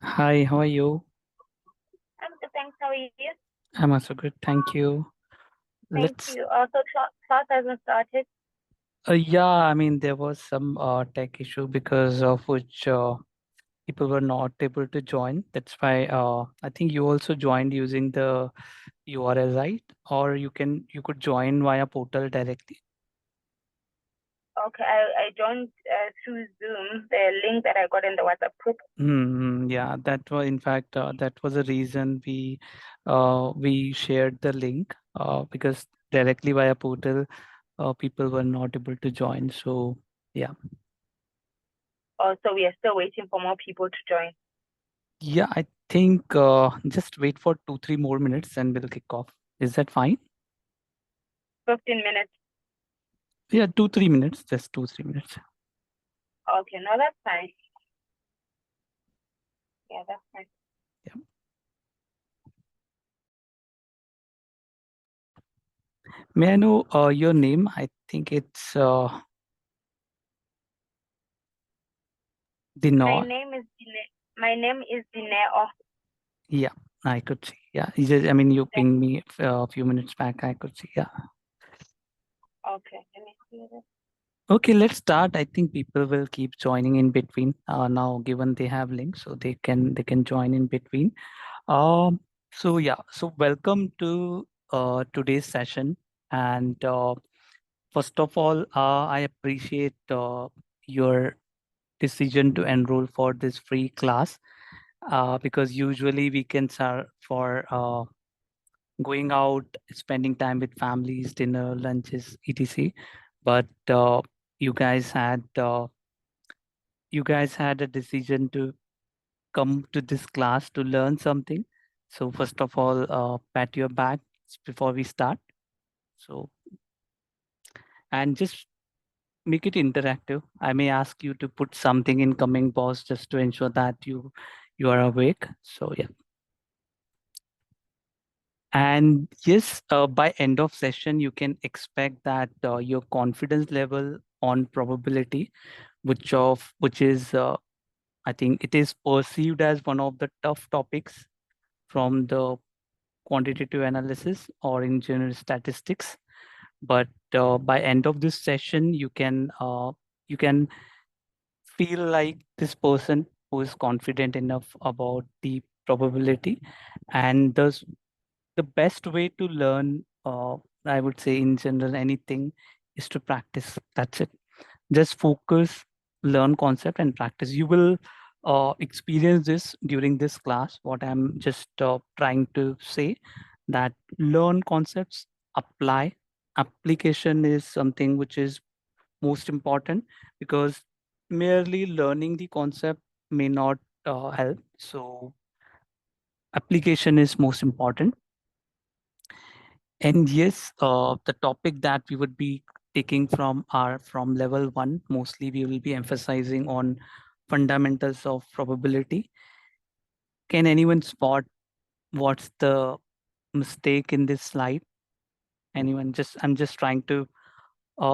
Hi, how are you? I'm good, thanks. How are you? I'm also good, thank you. Thank Let's, you. So class hasn't started. yeah, I mean, there was some tech issue because of which people were not able to join. That's why I think you also joined using the URL, right? Or you could join via portal directly. Okay, I joined through Zoom, the link that I got in the WhatsApp group. Yeah, that was in fact that was a reason we shared the link because directly via portal people were not able to join. So yeah. So we are still waiting for more people to join. Yeah, I think just wait for 2, 3 more minutes and we'll kick off. Is that fine? 15 minutes. Yeah, 2, 3 minutes, just 2, 3 minutes. Okay, no, that's fine. Yeah, that's fine. Yeah. May I know your name? I think it's My Dinor. name is Dineo. Yeah, I could see. Yeah, I mean, you pinged me a few minutes back. I could see. Yeah. Okay, let me see this. Okay, let's start. I think people will keep joining in between. Now, given they have links, so they can join in between. Um. So yeah. So welcome to today's session. And first of all, I appreciate your decision to enroll for this free class because usually weekends are for going out, spending time with families, dinner, lunches, etc. But you guys had you guys had a decision to come to this class to learn something. So first of all, pat your back before we start. So and just make it interactive. I may ask you to put something in coming pause just to ensure that you are awake. So yeah. And yes, by end of session, you can expect that your confidence level on probability, which is I think it is perceived as one of the tough topics from the quantitative analysis or in general statistics. But by end of this session, you can feel like this person who is confident enough about the probability. And the best way to learn, I would say in general, anything is to practice. That's it. Just focus, learn concept and practice. You will experience this during this class. What I'm just trying to say that learn concepts, apply. Application is something which is most important because merely learning the concept may not help. So application is most important. And yes, the topic that we would be taking from level 1, mostly we will be emphasizing on fundamentals of probability. Can anyone spot what's the mistake in this slide? Anyone? I'm just trying to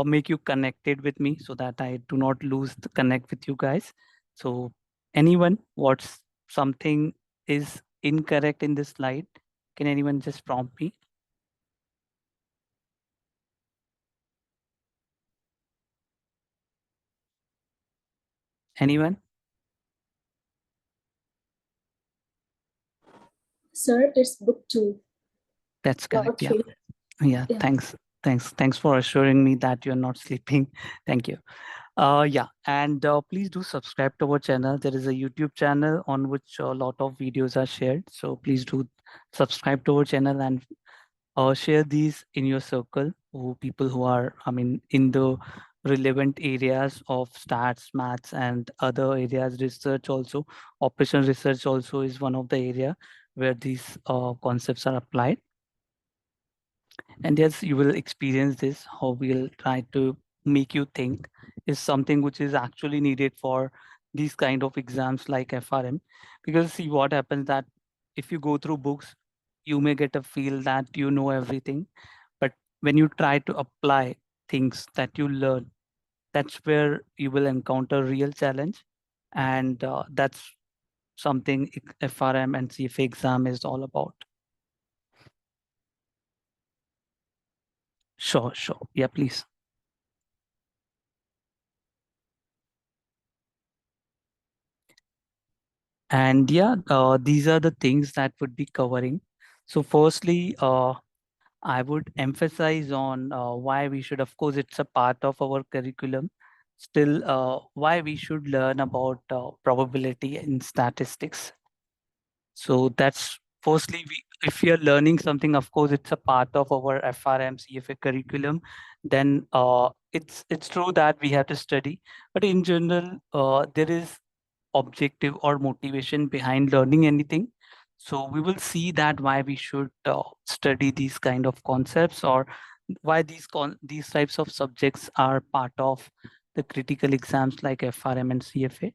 make you connected with me so that I do not lose the connect with you guys. So anyone, what's something is incorrect in this slide? Can anyone just prompt me? Anyone? Sir, it's book 2, That's not correct. Yeah. 3. Yeah. Yeah. Thanks for assuring me that you're not sleeping. Thank you. Yeah, and please do subscribe to our channel. There is a YouTube channel on which a lot of videos are shared. So please do subscribe to our channel and share these in your circle who people who are, I mean, in the relevant areas of stats, maths, and other areas. Research also, operation research also is one of the area where these concepts are applied. And yes, you will experience this, how we'll try to make you think is something which is actually needed for these kind of exams like FRM. Because see what happens that if you go through books, you may get a feel that you know everything. But when you try to apply things that you learn, that's where you will encounter real challenge. And that's something FRM and CFA exam is all about. Sure. Yeah, please. And yeah, these are the things that would be covering. So firstly, I would emphasize on why we should, of course, it's a part of our curriculum. Still, why we should learn about probability in statistics. So that's firstly, if you're learning something, of course, it's a part of our FRM CFA curriculum. Then it's true that we have to study, but in general, there is objective or motivation behind learning anything. So we will see that why we should study these kind of concepts, or why these types of subjects are part of the critical exams like FRM and CFA,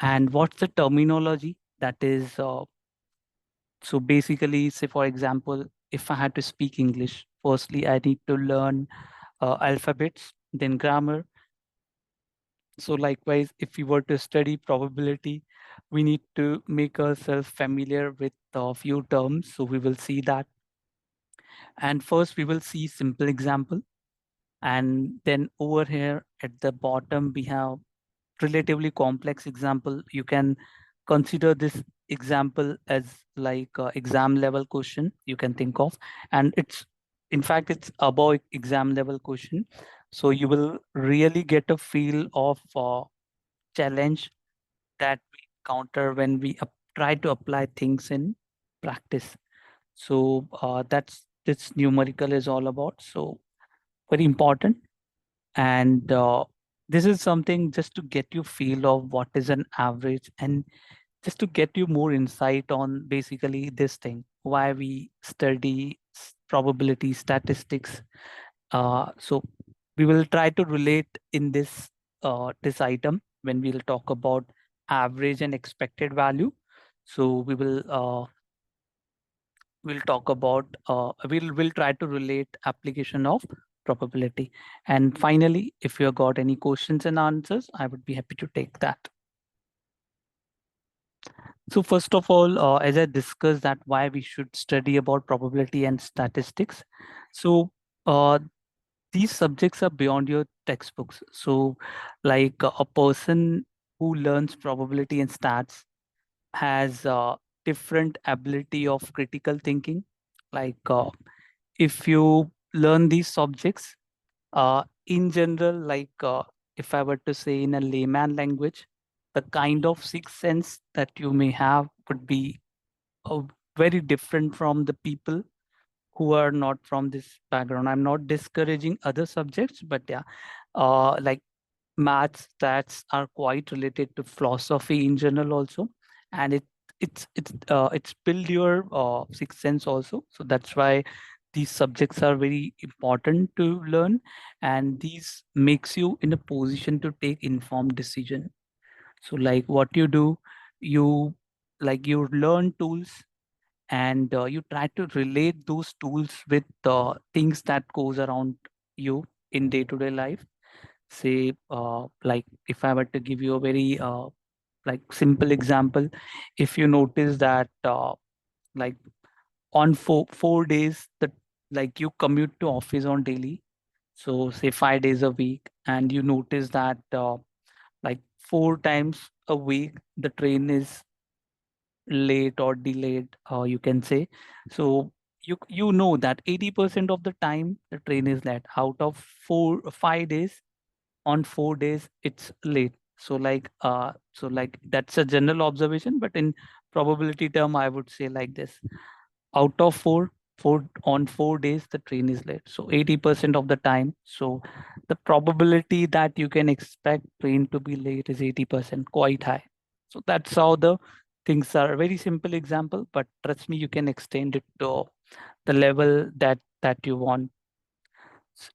and what's the terminology that is. So basically, say for example, if I had to speak English, firstly I need to learn alphabets, then grammar. So likewise, if we were to study probability, we need to make ourselves familiar with a few terms. So we will see that. And first we will see simple example. And then over here at the bottom, we have relatively complex example. You can consider this example as like exam level question you can think of. And in fact, it's above exam level question. So you will really get a feel of challenge that we encounter when we try to apply things in practice. So that's this numerical is all about. So very important. And this is something just to get you feel of what is an average, and just to get you more insight on basically this thing, why we study probability statistics. So we will try to relate in this item when we'll talk about average and expected value. So we'll talk about we'll try to relate application of probability. And finally, if you have got any questions and answers, I would be happy to take that. So first of all, as I discussed that why we should study about probability and statistics. So these subjects are beyond your textbooks. So like a person who learns probability and stats has different ability of critical thinking. Like if you learn these subjects in general, like if I were to say in a layman language, the kind of sixth sense that you may have would be uh, very different from the people who are not from this background. I'm not discouraging other subjects, but yeah, like maths, stats are quite related to philosophy in general also, and it's build your sixth sense also. So that's why these subjects are very important to learn, and these makes you in a position to take informed decision. So like what you do, you you learn tools, and you try to relate those tools with things that goes around you in day-to-day life. Say like if I were to give you a very like simple example, if you notice that like on four days that like you commute to office on daily, so say 5 days a week, and you notice that like 4 times a week the train is late or delayed, you can say. So you know that 80% of the time the train is late. Out of 5 days, on 4 days it's late. So like that's a general observation, but in probability term I would say like this: out of four on 4 days the train is late, so 80% of the time. So the probability that you can expect train to be late is 80%, quite high. So that's how the things are. A very simple example, but trust me, you can extend it to the level that you want.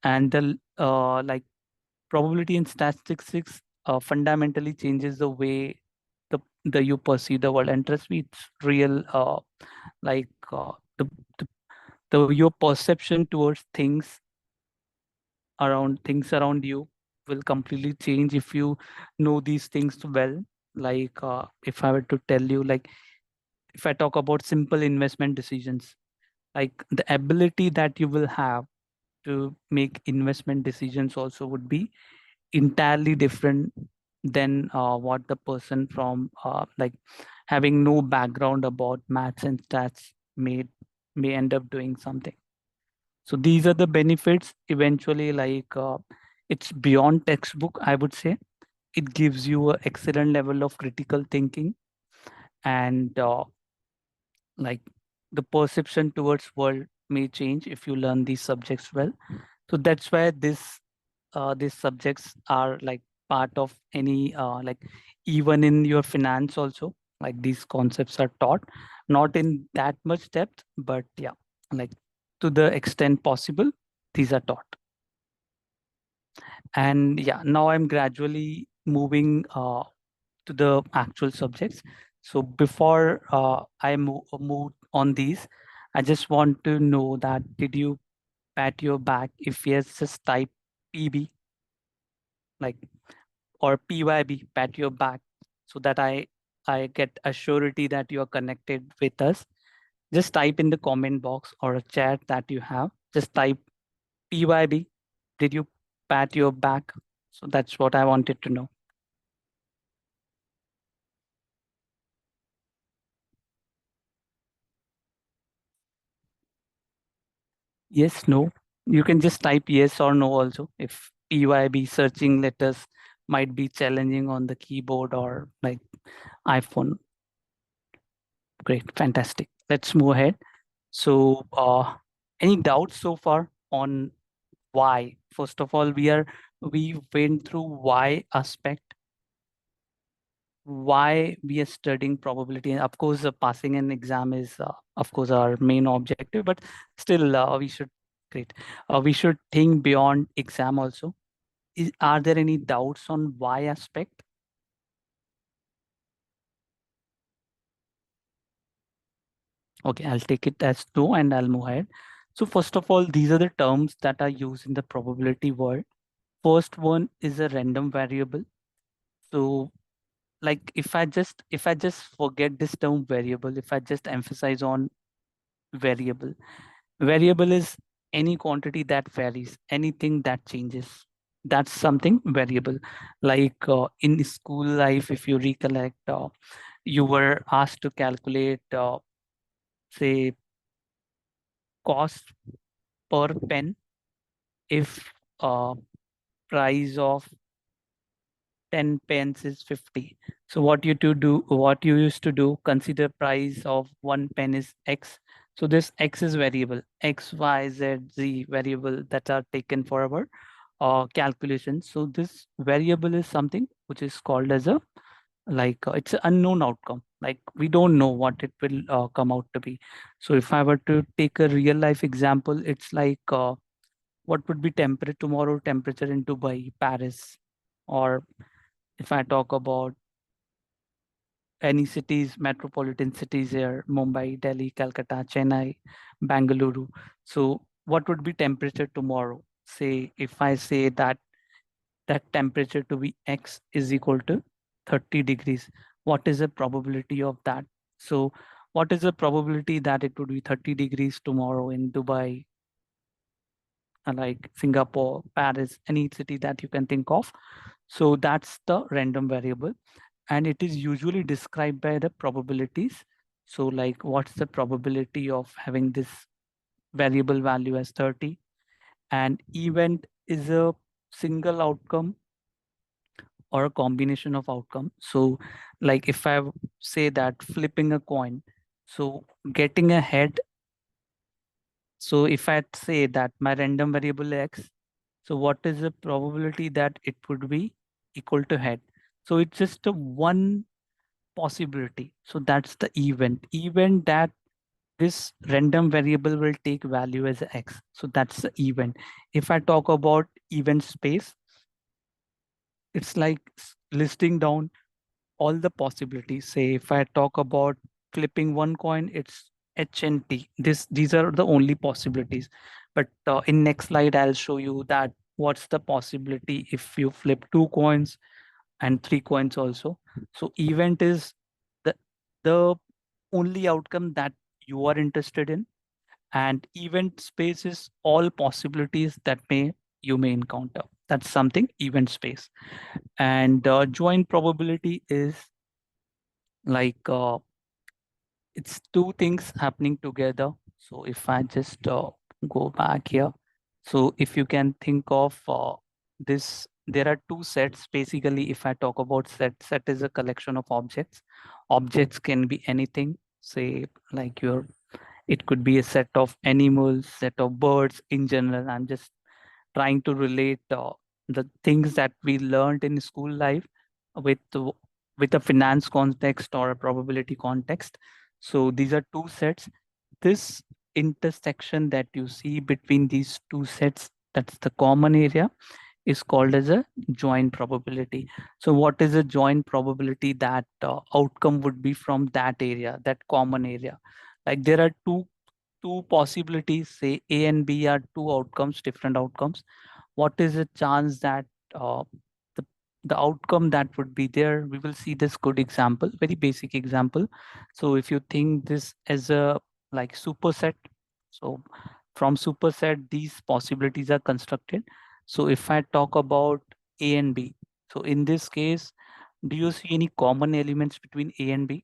And the like probability in statistics fundamentally changes the way the you perceive the world. And trust me, it's real. Like the, the your perception towards things around you will completely change if you know these things well. Like if I were to tell you, like if I talk about simple investment decisions, like the ability that you will have to make investment decisions also would be entirely different than what the person from like having no background about maths and stats may end up doing something. So these are the benefits eventually. Like it's beyond textbook, I would say. It gives you an excellent level of critical thinking, and like the perception towards world may change if you learn these subjects well. So that's why these subjects are like part of any like even in your finance also, like these concepts are taught, not in that much depth, but yeah, like to the extent possible, these are taught. And yeah, now I'm gradually moving to the actual subjects. So before I move on these, I just want to know that did you pat your back? If yes, just type PB, like, or PYB, pat your back, so that I get a surety that you are connected with us. Just type in the comment box or a chat that you have. Just type PYB. Did you pat your back? So that's what I wanted to know. Yes, no. You can just type yes or no also. If PYB searching letters might be challenging on the keyboard or like iPhone. Great, fantastic. Let's move ahead. So, any doubts so far on why? First of all, we went through why aspect, why we are studying probability, and of course, passing an exam is of course our main objective. But still, we should think beyond exam also. Are there any doubts on why aspect? Okay, I'll take it as no, and I'll move ahead. So first of all, these are the terms that are used in the probability world. First one is a random variable. So like if I just forget this term variable, if I just emphasize on variable, variable is any quantity that varies, anything that changes. That's something variable. Like in school life, if you recollect, you were asked to calculate, say, cost per pen if price of 10 pence is 50. So what you used to do, consider price of one pen is X. So this X is variable, X, Y, Z, Z variable that are taken for our calculation. So this variable is something which is called as a, like it's an unknown outcome. Like we don't know what it will come out to be. So if I were to take a real life example, it's like what would be temperature tomorrow, temperature in Dubai, Paris, or if I talk about any cities, metropolitan cities here, Mumbai, Delhi, Calcutta, Chennai, Bangalore. So what would be temperature tomorrow? Say, if I say that that temperature to be X is equal to 30 degrees, what is the probability of that? So what is the probability that it would be 30 degrees tomorrow in Dubai, like Singapore, Paris, any city that you can think of? So that's the random variable, and it is usually described by the probabilities. So like what's the probability of having this variable value as 30, and event is a single outcome or a combination of outcome. So like if I say that flipping a coin, so getting a head, so if I say that my random variable X, so what is the probability that it would be equal to head? So it's just a one possibility. So that's the event that this random variable will take value as X. So that's the event. If I talk about event space, it's like listing down all the possibilities. Say if I talk about flipping one coin, it's H and T. These are the only possibilities. But in next slide, I'll show you that what's the possibility if you flip two coins and 3 coins also. So event is the only outcome that you are interested in, and event space is all possibilities that you may encounter. That's something event space. And joint probability is like it's two things happening together. So if I just go back here, so if you can think of this, there are two sets. Basically, if I talk about set is a collection of objects. Objects can be anything, say like it could be a set of animals, set of birds in general. I'm just trying to relate the things that we learned in school life with with a finance context or a probability context. So these are two sets. This intersection that you see between these two sets, that's the common area, is called as a joint probability. So what is a joint probability? That outcome would be from that area, that common area. Like there are two possibilities, say A and B are two outcomes, different outcomes. What is the chance that the the outcome that would be there? We will see this good example, very basic example. So if you think this as a like superset, so from superset these possibilities are constructed. So if I talk about A and B, so in this case, do you see any common elements between A and B?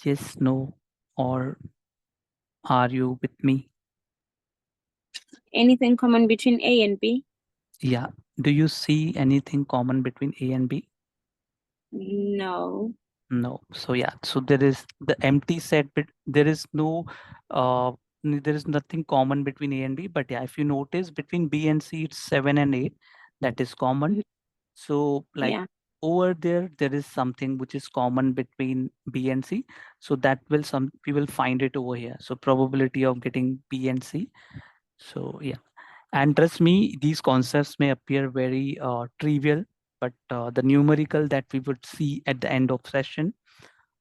Yes, no, or are you with me? Anything common between A and B? Yeah. Do you see anything common between A and B? No. No. So yeah, so there is the empty set, but there is no, there is nothing common between A and B. But yeah, if you notice between B and C, it's 7 and 8. That is common. So like Yeah. over there, there is something which is common between B and C. So that will we will find it over here. So probability of getting B and C. So yeah. And trust me, these concepts may appear very trivial, but the numerical that we would see at the end of session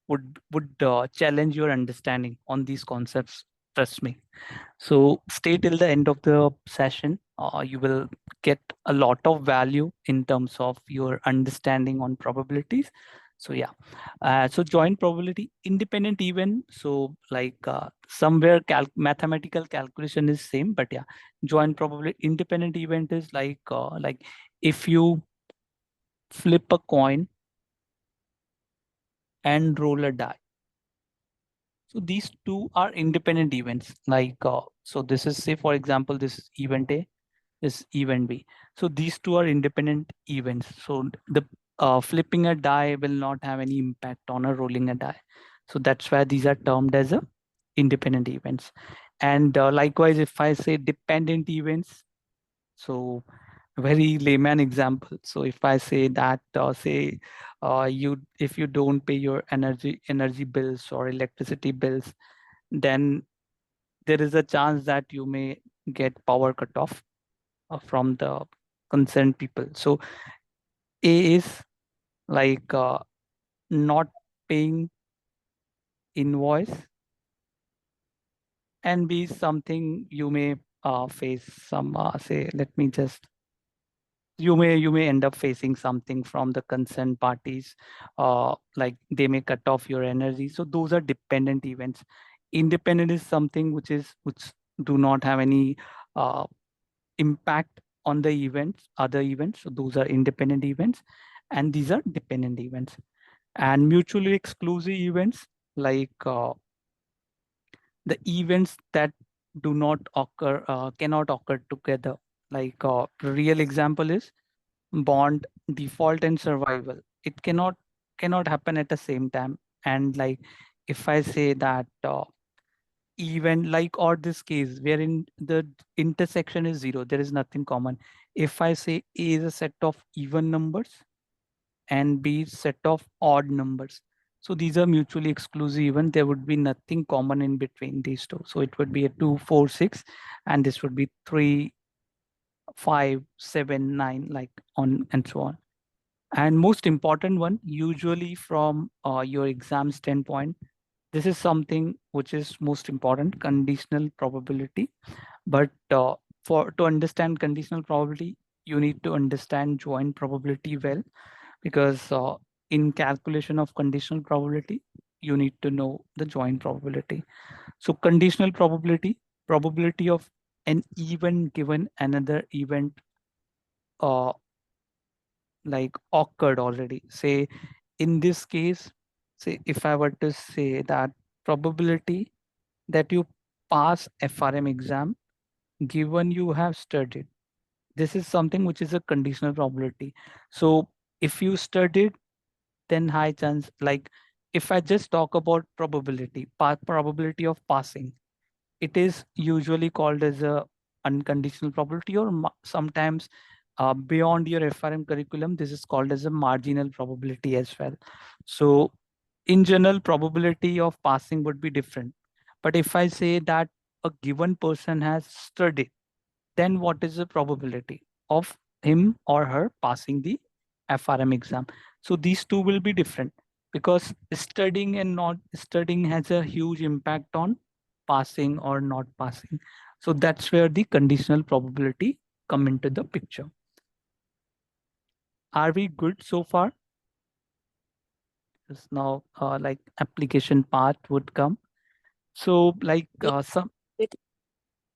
would challenge your understanding on these concepts. Trust me. So stay till the end of the session. You will get a lot of value in terms of your understanding on probabilities. So yeah, so joint probability, independent event. So like somewhere mathematical calculation is same, but yeah, joint probability, independent event is like if you flip a coin and roll a die. So these two are independent events. Like so, this is, say for example, this is event A, is event B. So these two are independent events. So the flipping a die will not have any impact on a rolling a die. So that's why these are termed as a independent events. And likewise, if I say dependent events, so very layman example. So if I say that, say if you don't pay your energy bills or electricity bills, then there is a chance that you may get power cut off from the concerned people. So A is like not paying invoice, and B is something you may face some say, let me just, you may end up facing something from the concerned parties, like they may cut off your energy. So those are dependent events. Independent is something which do not have any uh, impact on the events, other events. So those are independent events, and these are dependent events. And mutually exclusive events, like the events that do not occur, cannot occur together. Like real example is bond, default, and survival. It cannot happen at the same time. And like if I say that event, like, or this case wherein the intersection is 0, there is nothing common. If I say A is a set of even numbers and B is set of odd numbers, so these are mutually exclusive even, there would be nothing common in between these two. So it would be a 2, 4, 6, and this would be 3, 5, 7, 9, like on and so on. And most important one, usually from your exam standpoint, this is something which is most important, conditional probability. But to understand conditional probability, you need to understand joint probability well, because in calculation of conditional probability, you need to know the joint probability. So conditional probability of an event given another event uh, like occurred already. Say in this case, say if I were to say that probability that you pass FRM exam given you have studied, this is something which is a conditional probability. So if you studied, then high chance, like if I just talk about probability of passing, it is usually called as a unconditional probability, or sometimes beyond your FRM curriculum, this is called as a marginal probability as well. So in general, probability of passing would be different. But if I say that a given person has studied, then what is the probability of him or her passing the FRM exam? So these two will be different, because studying and not studying has a huge impact on passing or not passing. So that's where the conditional probability come into the picture. Are we good so far? Just now, like application part would come. So like some. Good.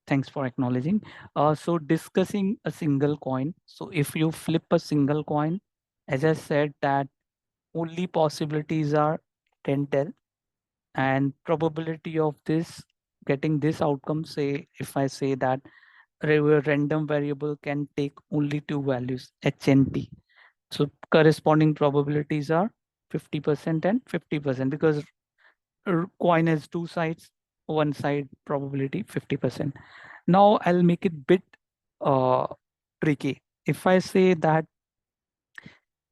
Thanks for acknowledging. So discussing a single coin. So if you flip a single coin, as I said, that only possibilities are 10-10, and probability of this getting this outcome, say if I say that a random variable can take only two values, h and t. So corresponding probabilities are 50% and 50%, because coin has two sides, one side probability 50%. Now I'll make it bit tricky. If I say that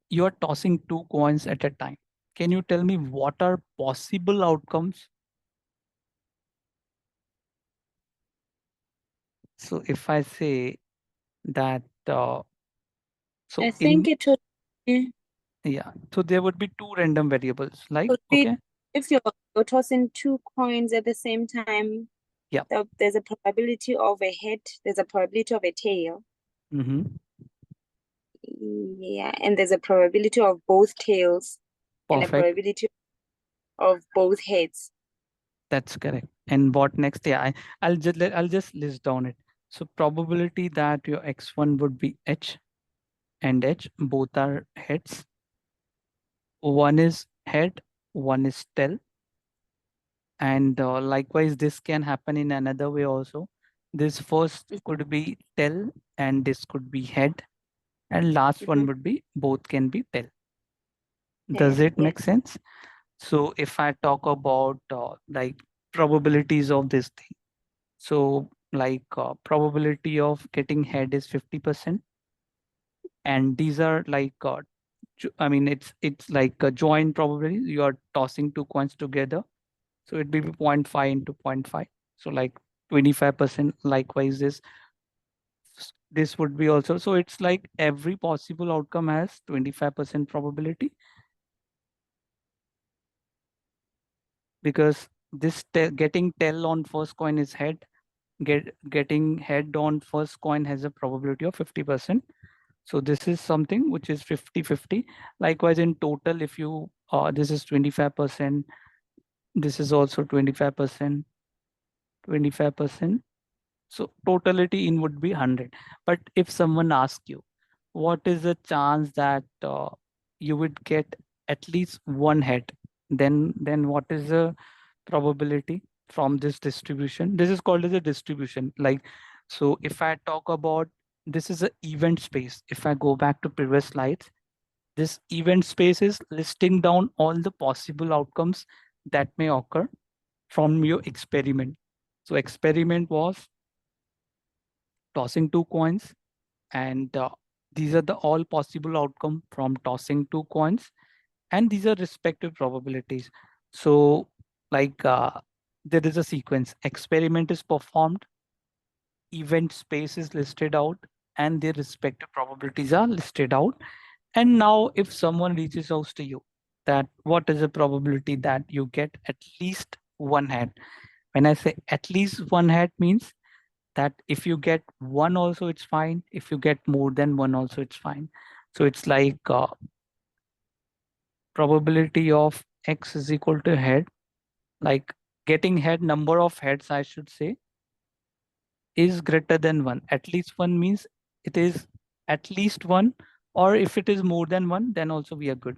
you are tossing two coins at a time, can you tell me what are possible outcomes? So if I say that, so I think it would be, yeah, so there would be two random variables, like, would be okay, if you're tossing two coins at the same time. Yeah. There's a probability of a head, there's a probability of a tail. mm-hmm. Yeah, and there's a probability of both tails and a Perfect, probability of both heads. that's correct. And what next? Yeah, I'll just list down it. So probability that your x1 would be h and h, both are heads. One is head, one is tail. And likewise, this can happen in another way also. This first could be tail and this could be head. And last one would be both can be tail. Does it make sense? So if I talk about like probabilities of this thing, so like probability of getting head is 50%. And these are like, I mean, it's like a joint probability. You are tossing two coins together. So it'd be 0.5 into 0.5. So like 25%. Likewise, this would be also. So it's like every possible outcome has 25% probability, because this getting tail on first coin is head. Getting head on first coin has a probability of 50%. So this is something which is 50-50. Likewise, in total, if you this is 25%, this is also 25%, 25%. So totality in would be 100. But if someone asks you, what is the chance that you would get at least one head, then what is the probability from this distribution? This is called as a distribution. Like, so if I talk about, this is an event space. If I go back to previous slides, this event space is listing down all the possible outcomes that may occur from your experiment. So experiment was tossing two coins, and these are the all possible outcome from tossing two coins, and these are respective probabilities. So like there is a sequence: experiment is performed, event space is listed out, and their respective probabilities are listed out. And now if someone reaches out to you, that what is the probability that you get at least one head? When I say at least one head, means that if you get one also, it's fine. If you get more than one also, it's fine. So it's like probability of X is equal to head, like getting head, number of heads, I should say, is greater than one. At least one means it is at least one, or if it is more than one, then also we are good.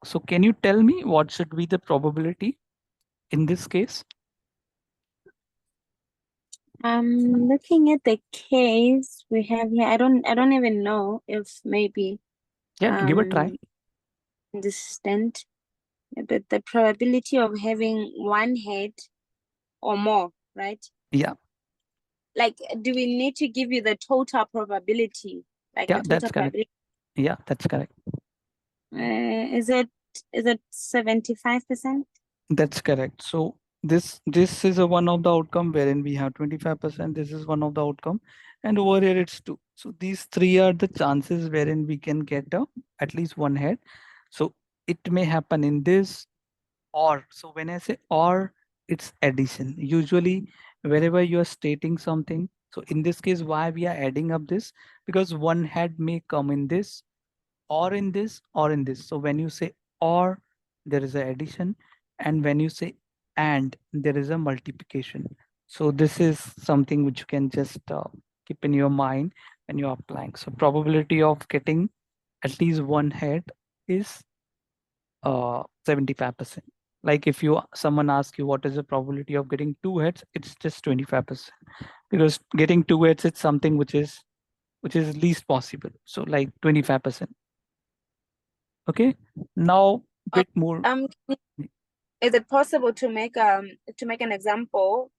So can you tell me what should be the probability in this case? Looking at the case we have here, I don't even know if maybe Yeah, give a try. understand, but the probability of having one head or more, right? Yeah, Like, do we need to give you the total probability? Like yeah, the total that's correct. probability? Yeah, that's correct. Is it 75%? That's correct. So this is a one of the outcome wherein we have 25%. This is one of the outcome, and over here it's two. So these three are the chances wherein we can get at least one head. So it may happen in this or. So when I say or, it's addition. Usually, wherever you are stating something. So in this case, why we are adding up this? Because one head may come in this, or in this, or in this. So when you say or, there is an addition, and when you say and, there is a multiplication. So this is something which you can just keep in your mind when you're applying. So probability of getting at least one head is 75%. Like if someone asks you what is the probability of getting two heads, it's just 25%, because getting two heads is something which is least possible. So like 25%. Okay, now bit more. Um, is it possible to make an example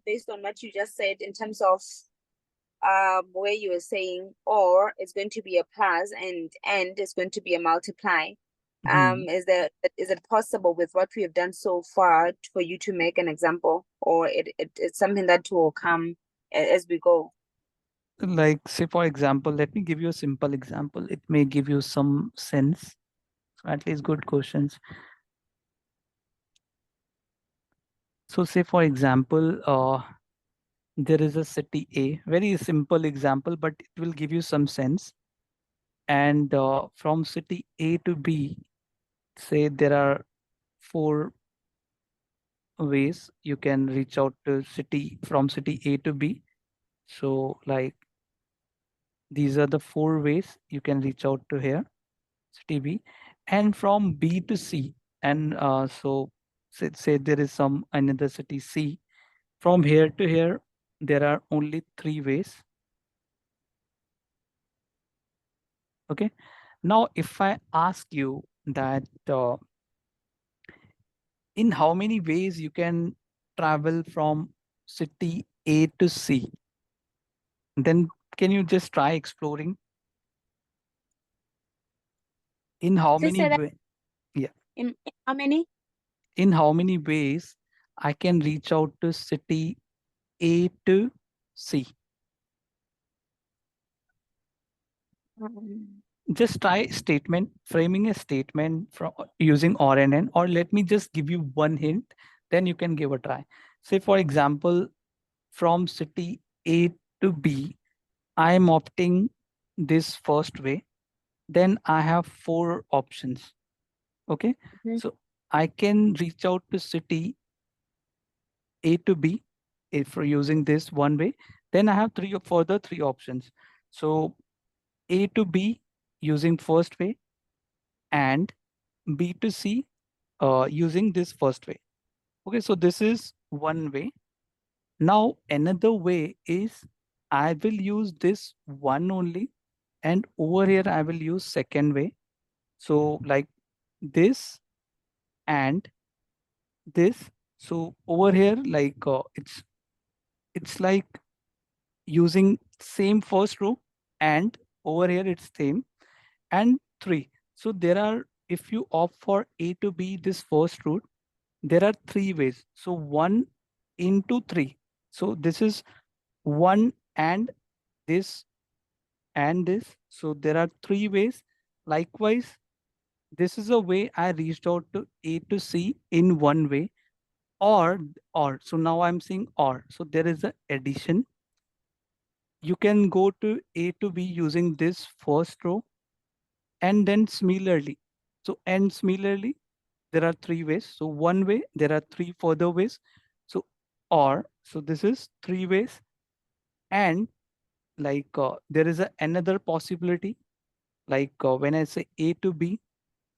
based on what you just said in terms of where you were saying or it's going to be a plus and it's going to be a multiply? Is it possible with what we have done so far for you to make an example, or it's something that will come as we go? Like say for example, let me give you a simple example. It may give you some sense. So at least good questions. So say for example, there is a city A, very simple example, but it will give you some sense. And from city A to B, say there are 4 ways you can reach out to from city A to B. So like these are the 4 ways you can reach out to here, city B, and from B to C. And so say there is some another city C. From here to here, there are only 3 ways. Okay. Now, if I ask you that in how many ways you can travel from city A to C, then can you just try exploring in how Please many say that yeah, in how many? in how many ways I can reach out to city A to C? Just try framing a statement from using or and n, or let me just give you one hint, then you can give a try. Say for example, from city A to B, I am opting this first way, then I have 4 options. Okay, so I can reach out to city A to B if we're using this one way, then I have further 3 options. So A to B using first way, and B to C using this first way. Okay, so this is one way. Now another way is I will use this one only, and over here I will use second way. So like this and this. So over here, like it's like using same first row, and over here it's same, and 3. So there are, if you opt for A to B this first route, there are 3 ways. So 1 into 3. So this is 1 and this and this. So there are 3 ways. Likewise, this is a way I reached out to A to C in one way, or. So now I'm saying or. So there is a addition. you can go to A to B using this first row, and then similarly. So and similarly, there are three ways. So one way, there are three further ways. So so this is three ways, and like there is another possibility. Like when I say A to B,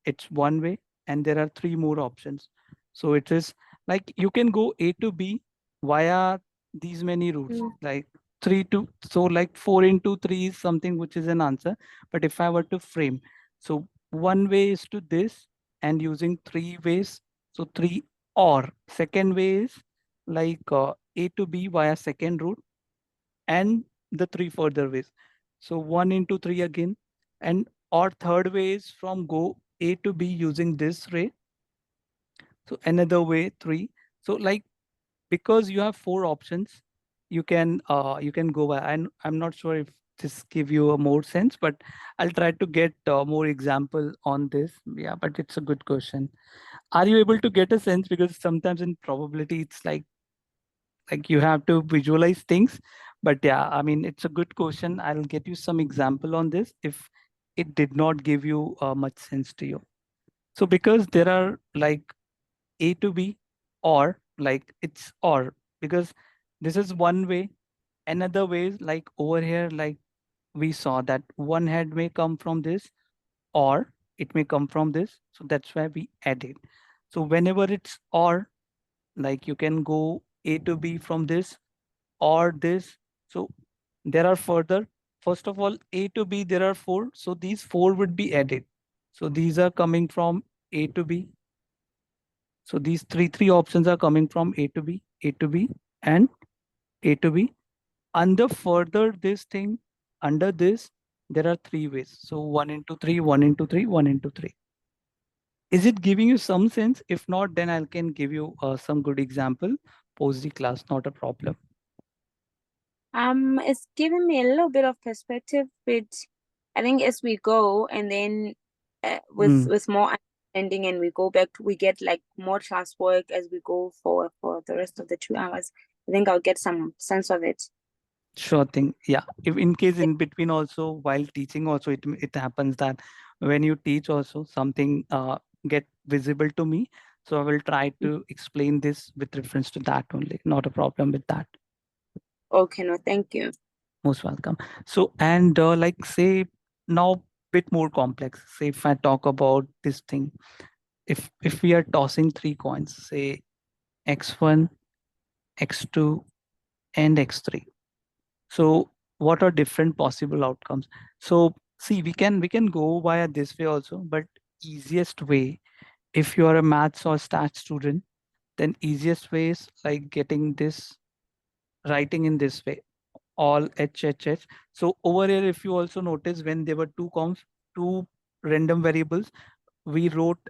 it's one way, and there are three more options. So it is like you can go A to B via these many routes, like three to, so like 4 into 3 is something which is an answer. But if I were to frame, so one way is to this, and using three ways, so three, or second way is like A to B via second route, and the three further ways. So 1 into 3 again, and or third way is from go A to B using this way. So another way, 3. So like, because you have four options, you can go by. And I'm not sure if this give you a more sense, but I'll try to get more example on this. Yeah, but it's a good question. Are you able to get a sense? Because sometimes in probability, it's like you have to visualize things. But yeah, I mean, it's a good question. I'll get you some example on this if it did not give you much sense to you. So because there are like A to B, or like it's or, because this is one way. Another way is like over here, like we saw that one head may come from this, or it may come from this. So that's why we added. So whenever it's or, like you can go A to B from this or this. So there are further, first of all, A to B, there are four. So these four would be added. So these are coming from A to B. So these three options are coming from A to B, A to B, and A to B. Under further this thing, under this, there are three ways. So 1 into 3, 1 into 3, 1 into 3. Is it giving you some sense? If not, then I can give you some good example post the class, not a problem. It's giving me a little bit of perspective, but I think as we go, and then with more understanding, and we go back, we get like more classwork as we go for the rest of the 2 hours. I think I'll get some sense of it. Sure thing. Yeah. If in case in between also while teaching also it happens that when you teach also something get visible to me. So I will try to explain this with reference to that only. Not a problem with that. Okay, no, thank you. Most welcome. So and like say now bit more complex. Say if I talk about this thing, if we are tossing three coins, say x1, x2, and x3. So what are different possible outcomes? So see, we can go via this way also, but easiest way, if you are a maths or stats student, then easiest way is like getting this, writing in this way, all h h h. So over here, if you also notice, when there were two random variables, we wrote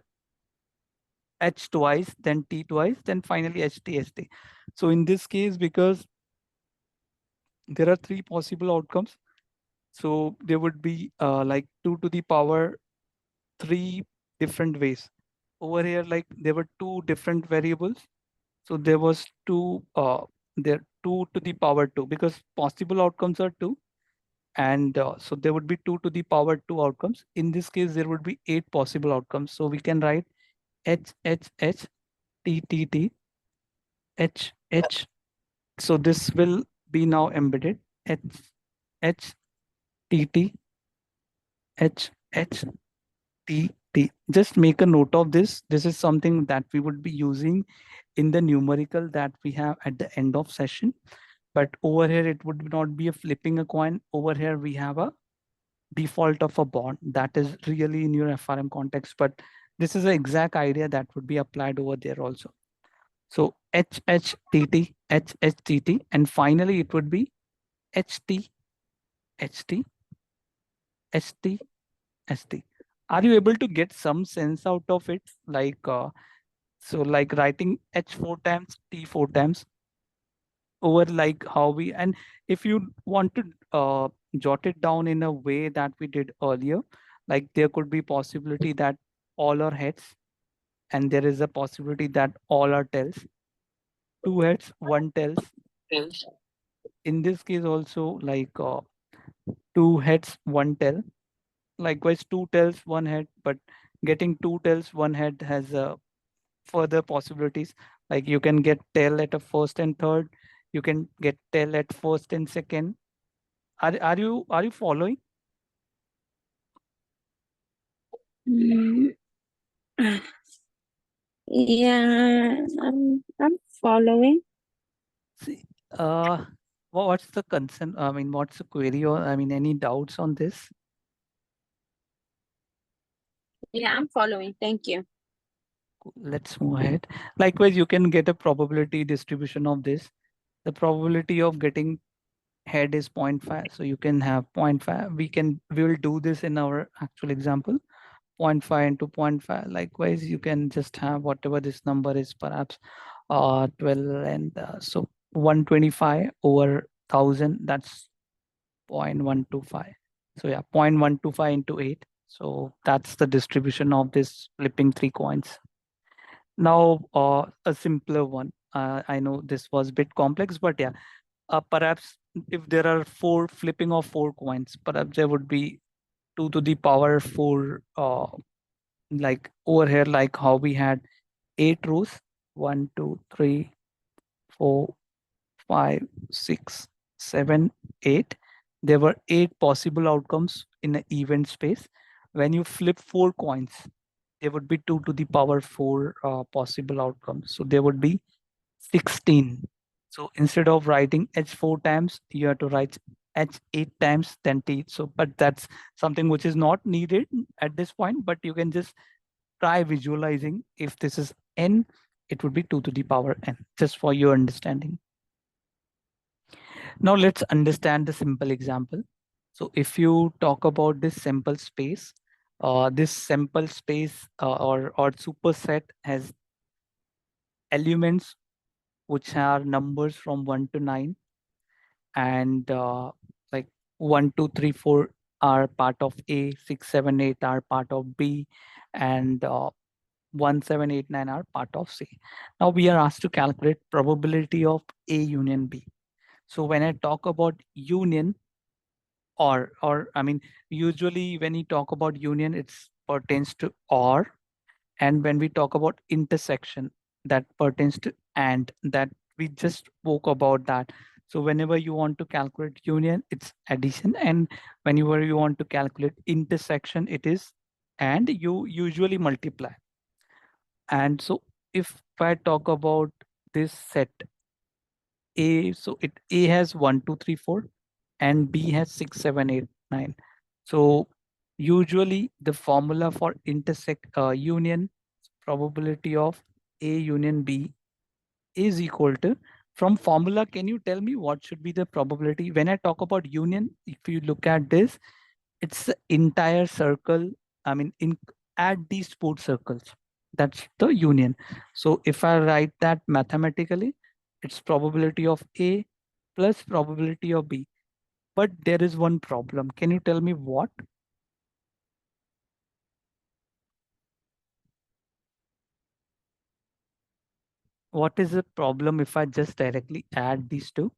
h twice, then t twice, then finally h t h t. So in this case, because there are three possible outcomes, so there would be like 2 to the power 3 different ways. Over here, like there were two different variables. So there was there 2 to the power 2, because possible outcomes are 2. And so there would be 2 to the power 2 outcomes. In this case, there would be 8 possible outcomes. So we can write h, h, h, t, t, t, h, h. So this will be now embedded h, h, t, t, h, h, t, t. Just make a note of this. This is something that we would be using in the numerical that we have at the end of session. But over here, it would not be a flipping a coin. Over here, we have a default of a bond that is really in your FRM context. But this is an exact idea that would be applied over there also. So H, H, T, T, H, H, T, T. And finally, it would be H, T, H, T, H, T, H, T. Are you able to get some sense out of it? Like, so like writing H 4 times, T 4 times over like how we, and if you want to jot it down in a way that we did earlier, like there could be possibility that all are heads, and there is a possibility that all are tails. Two heads, one tails. in this case also, like 2 heads, 1 tail. Likewise, 2 tails, 1 head, but getting 2 tails, 1 head has further possibilities. Like you can get tail at a first and third, you can get tail at first and second. Are you following? Mm, Yeah, I'm following. See, what's the concern? I mean, what's the query, or I mean, any doubts on this? Yeah, I'm following. Thank you. Let's move ahead. Likewise, you can get a probability distribution of this. The probability of getting head is 0.5. So you can have 0.5. We will do this in our actual example. 0.5 into 0.5. Likewise, you can just have whatever this number is, perhaps 12, and so 125 over 1000, that's 0.125. So yeah, 0.125 into 8. So that's the distribution of this flipping 3 coins. Now, a simpler one. I know this was a bit complex, but yeah, perhaps if there are 4 flipping of 4 coins, perhaps there would be 2 to the power 4, like over here, like how we had 8 rows, 1, 2, 3, 4, 5, 6, 7, 8. There were 8 possible outcomes in an event space. When you flip 4 coins, there would be 2 to the power 4 possible outcomes. So there would be 16. So instead of writing h 4 times, you have to write h 8 times, then t. So, but that's something which is not needed at this point, but you can just try visualizing. If this is n, it would be 2 to the power n, just for your understanding. Now let's understand the simple example. So if you talk about this sample space, this sample space or superset has elements which are numbers from 1 to 9, and like 1, 2, 3, 4 are part of A, 6, 7, 8 are part of B, and 1, 7, 8, 9 are part of C. Now we are asked to calculate probability of A union B. So when I talk about union, or I mean, usually when you talk about union, it's pertains to or, and when we talk about intersection, that pertains to and. That we just spoke about that. So whenever you want to calculate union, it's addition, and whenever you want to calculate intersection, it is and. You usually multiply. And so if I talk about this set A, so A has 1, 2, 3, 4, and B has 6, 7, 8, 9. So usually the formula for intersect union, probability of A union B, is equal to, from formula, can you tell me what should be the probability? When I talk about union, if you look at this, it's the entire circle. I mean, add these 4 circles. That's the union. So if I write that mathematically, it's probability of A plus probability of B. But there is one problem. Can you tell me what? What is the problem if I just directly add these two?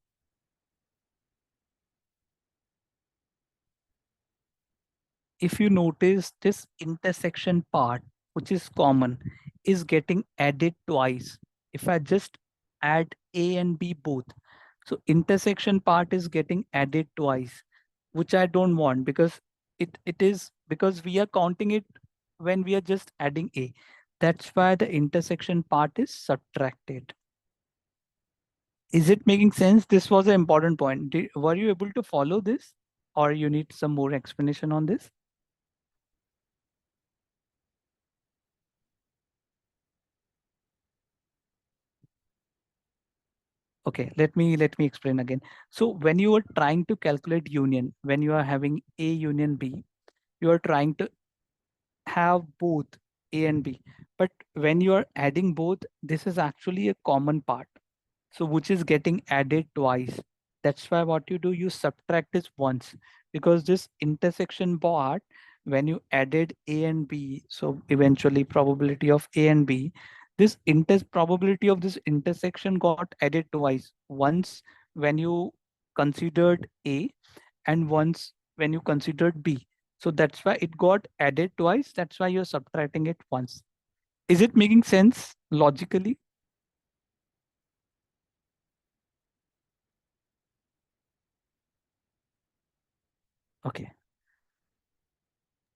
If you notice, this intersection part, which is common, is getting added twice. If I just add A and B both, so intersection part is getting added twice, which I don't want, because it is because we are counting it when we are just adding A. That's why the intersection part is subtracted. Is it making sense? This was an important point. Were you able to follow this, or you need some more explanation on this? Okay, let me explain again. So when you are trying to calculate union, when you are having A union B, you are trying to have both A and B. But when you are adding both, this is actually a common part. So which is getting added twice. That's why what you do, you subtract this once, because this intersection part, when you added A and B, so eventually probability of A and B, this probability of this intersection got added twice. Once when you considered A and once when you considered B. So that's why it got added twice. That's why you're subtracting it once. Is it making sense logically? Okay.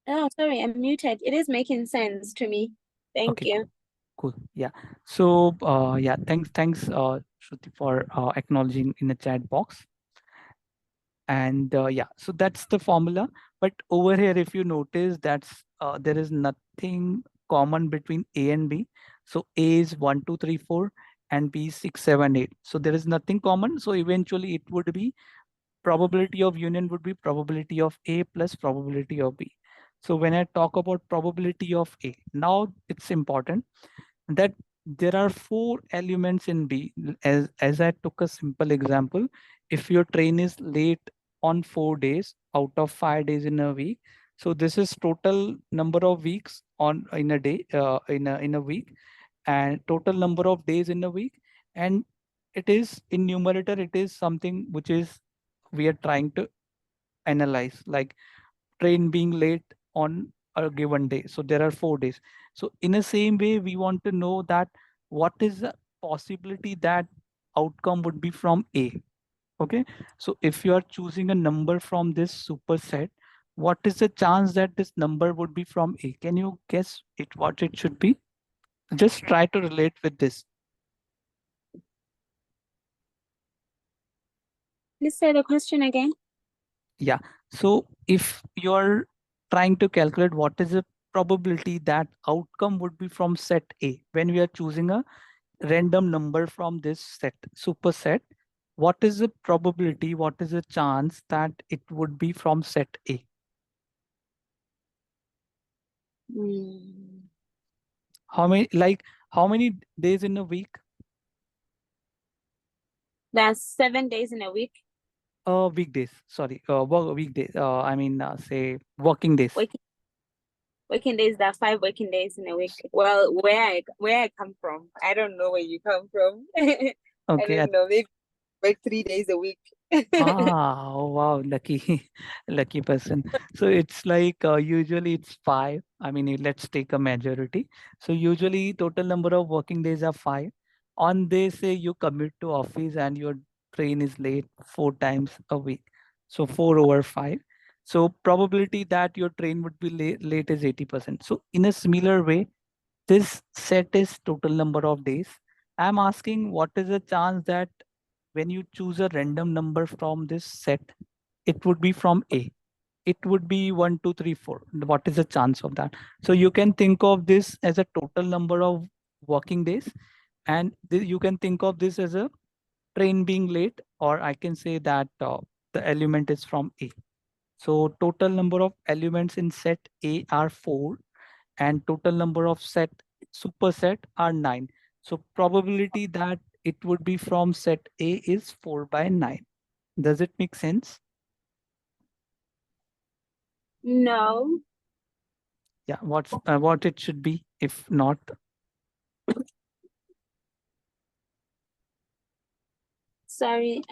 Oh, sorry, I'm muted. It is making sense to me. Thank Okay, you. cool. Yeah. So yeah, thanks, Shruti, for acknowledging in the chat box. And yeah, so that's the formula. But over here, if you notice, that's there is nothing common between A and B. So A is 1, 2, 3, 4, and B is 6, 7, 8. So there is nothing common. So eventually it would be probability of union would be probability of A plus probability of B. So when I talk about probability of A, now it's important that there are 4 elements in B. As I took a simple example, if your train is late on 4 days out of 5 days in a week, so this is total number of weeks on in a day in a week, and total number of days in a week, and it is in numerator, it is something which is we are trying to analyze, like train being late on a given day. So there are 4 days. So in the same way, we want to know that what is the possibility that outcome would be from A. Okay. So if you are choosing a number from this superset, what is the chance that this number would be from A? Can you guess it what it should be? Just try to relate with this. Please say the question again. Yeah. So if you're trying to calculate what is the probability that outcome would be from set A, when we are choosing a random number from this set, superset, what is the probability, what is the chance that it would be from set A? How many days in a week? That's 7 days in a week. Weekdays, sorry, weekdays. I mean, say working days. Working days, there are 5 working days in a week. Well, where I come from, I don't know where you come from. I Okay. don't know, maybe work 3 days a week. Oh, wow, lucky, lucky person. So it's like usually it's 5. I mean, let's take a majority. So usually total number of working days are 5. On they say you commute to office and your train is late 4 times a week. So 4 over 5. So probability that your train would be late is 80%. So in a similar way, this set is total number of days. I'm asking what is the chance that when you choose a random number from this set, it would be from A. It would be 1, 2, 3, 4. What is the chance of that? So you can think of this as a total number of working days, and you can think of this as a train being late, or I can say that the element is from A. So total number of elements in set A are 4, and total number of superset are 9. So probability that it would be from set A is 4 by 9. Does it make sense? No. Yeah, what it should be if not? Sorry,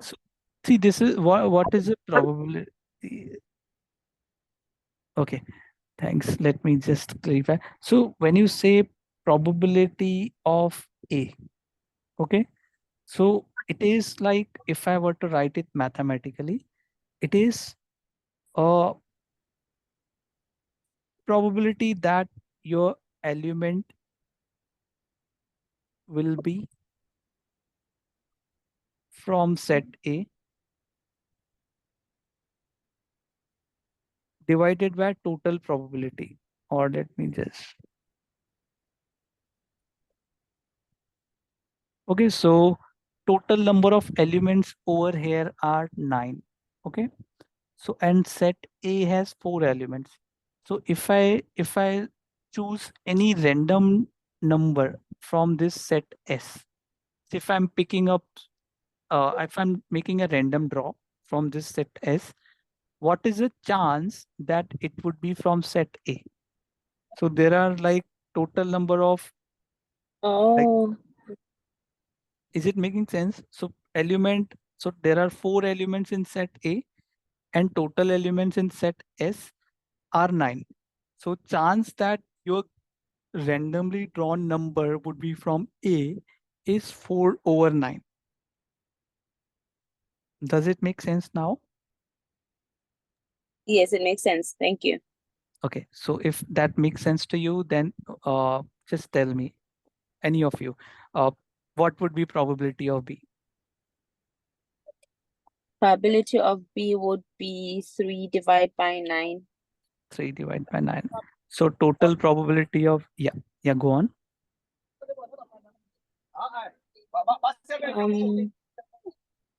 So, see, this is what is the probability? Okay, thanks. Let me just clarify. So when you say probability of A, okay, so it is like if I were to write it mathematically, it is a probability that your element will be from set A divided by total probability. Or let me just. Okay, so total number of elements over here are 9. Okay, so and set A has 4 elements. So if I choose any random number from this set S, if I'm picking up if I'm making a random draw from this set S, what is the chance that it would be from set A? So there are like total number of, like, oh, is it making sense? So element. So there are 4 elements in set A and total elements in set S are 9. So chance that your randomly drawn number would be from A is 4/9. Does it make sense now? Yes, it makes sense. Thank you. Okay, so if that makes sense to you, then just tell me, any of you, what would be probability of B? Probability of B would be 3 divided by 9. 3 divided by 9. So total probability of, yeah, go on.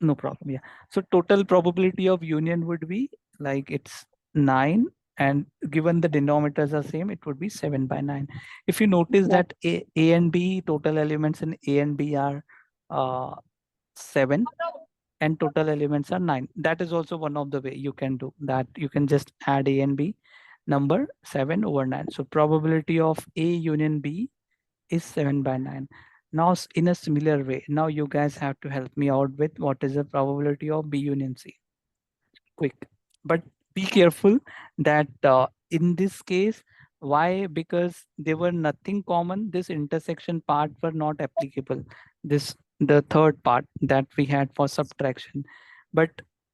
No problem. Yeah. So total probability of union would be like it's 9, and given the denominators are same, it would be 7/9. If you notice Yeah. that A and B, total elements in A and B are 7 and total elements are 9. That is also one of the way you can do that. You can just add A and B number 7/9. So probability of A union B is 7/9. Now, in a similar way, now you guys have to help me out with what is the probability of B union C. Quick, but be careful that in this case, why? Because they were nothing common. This intersection part were not applicable. The third part that we had for subtraction, but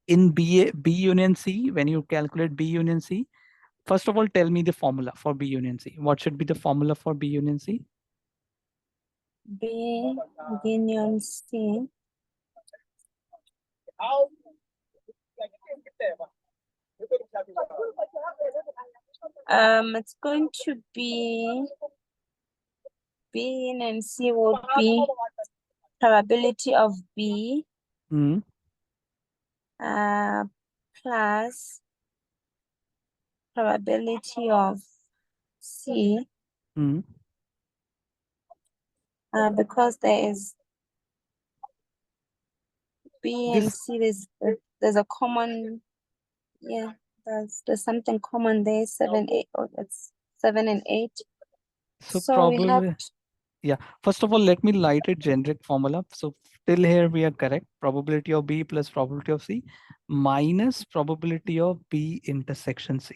in B union C, when you calculate B union C, first of all, tell me the formula for B union C. What should be the formula for B union C? B union C. It's going to be B and C would be probability of B Mm, plus probability of C, mm. because there is B and This C, there's a common, yeah, there's something common there, 7, 8, oh, it's 7 and 8. so So we have probably. Yeah, first of all, let me light a generic formula. So till here we are correct. Probability of B plus probability of C minus probability of B intersection C.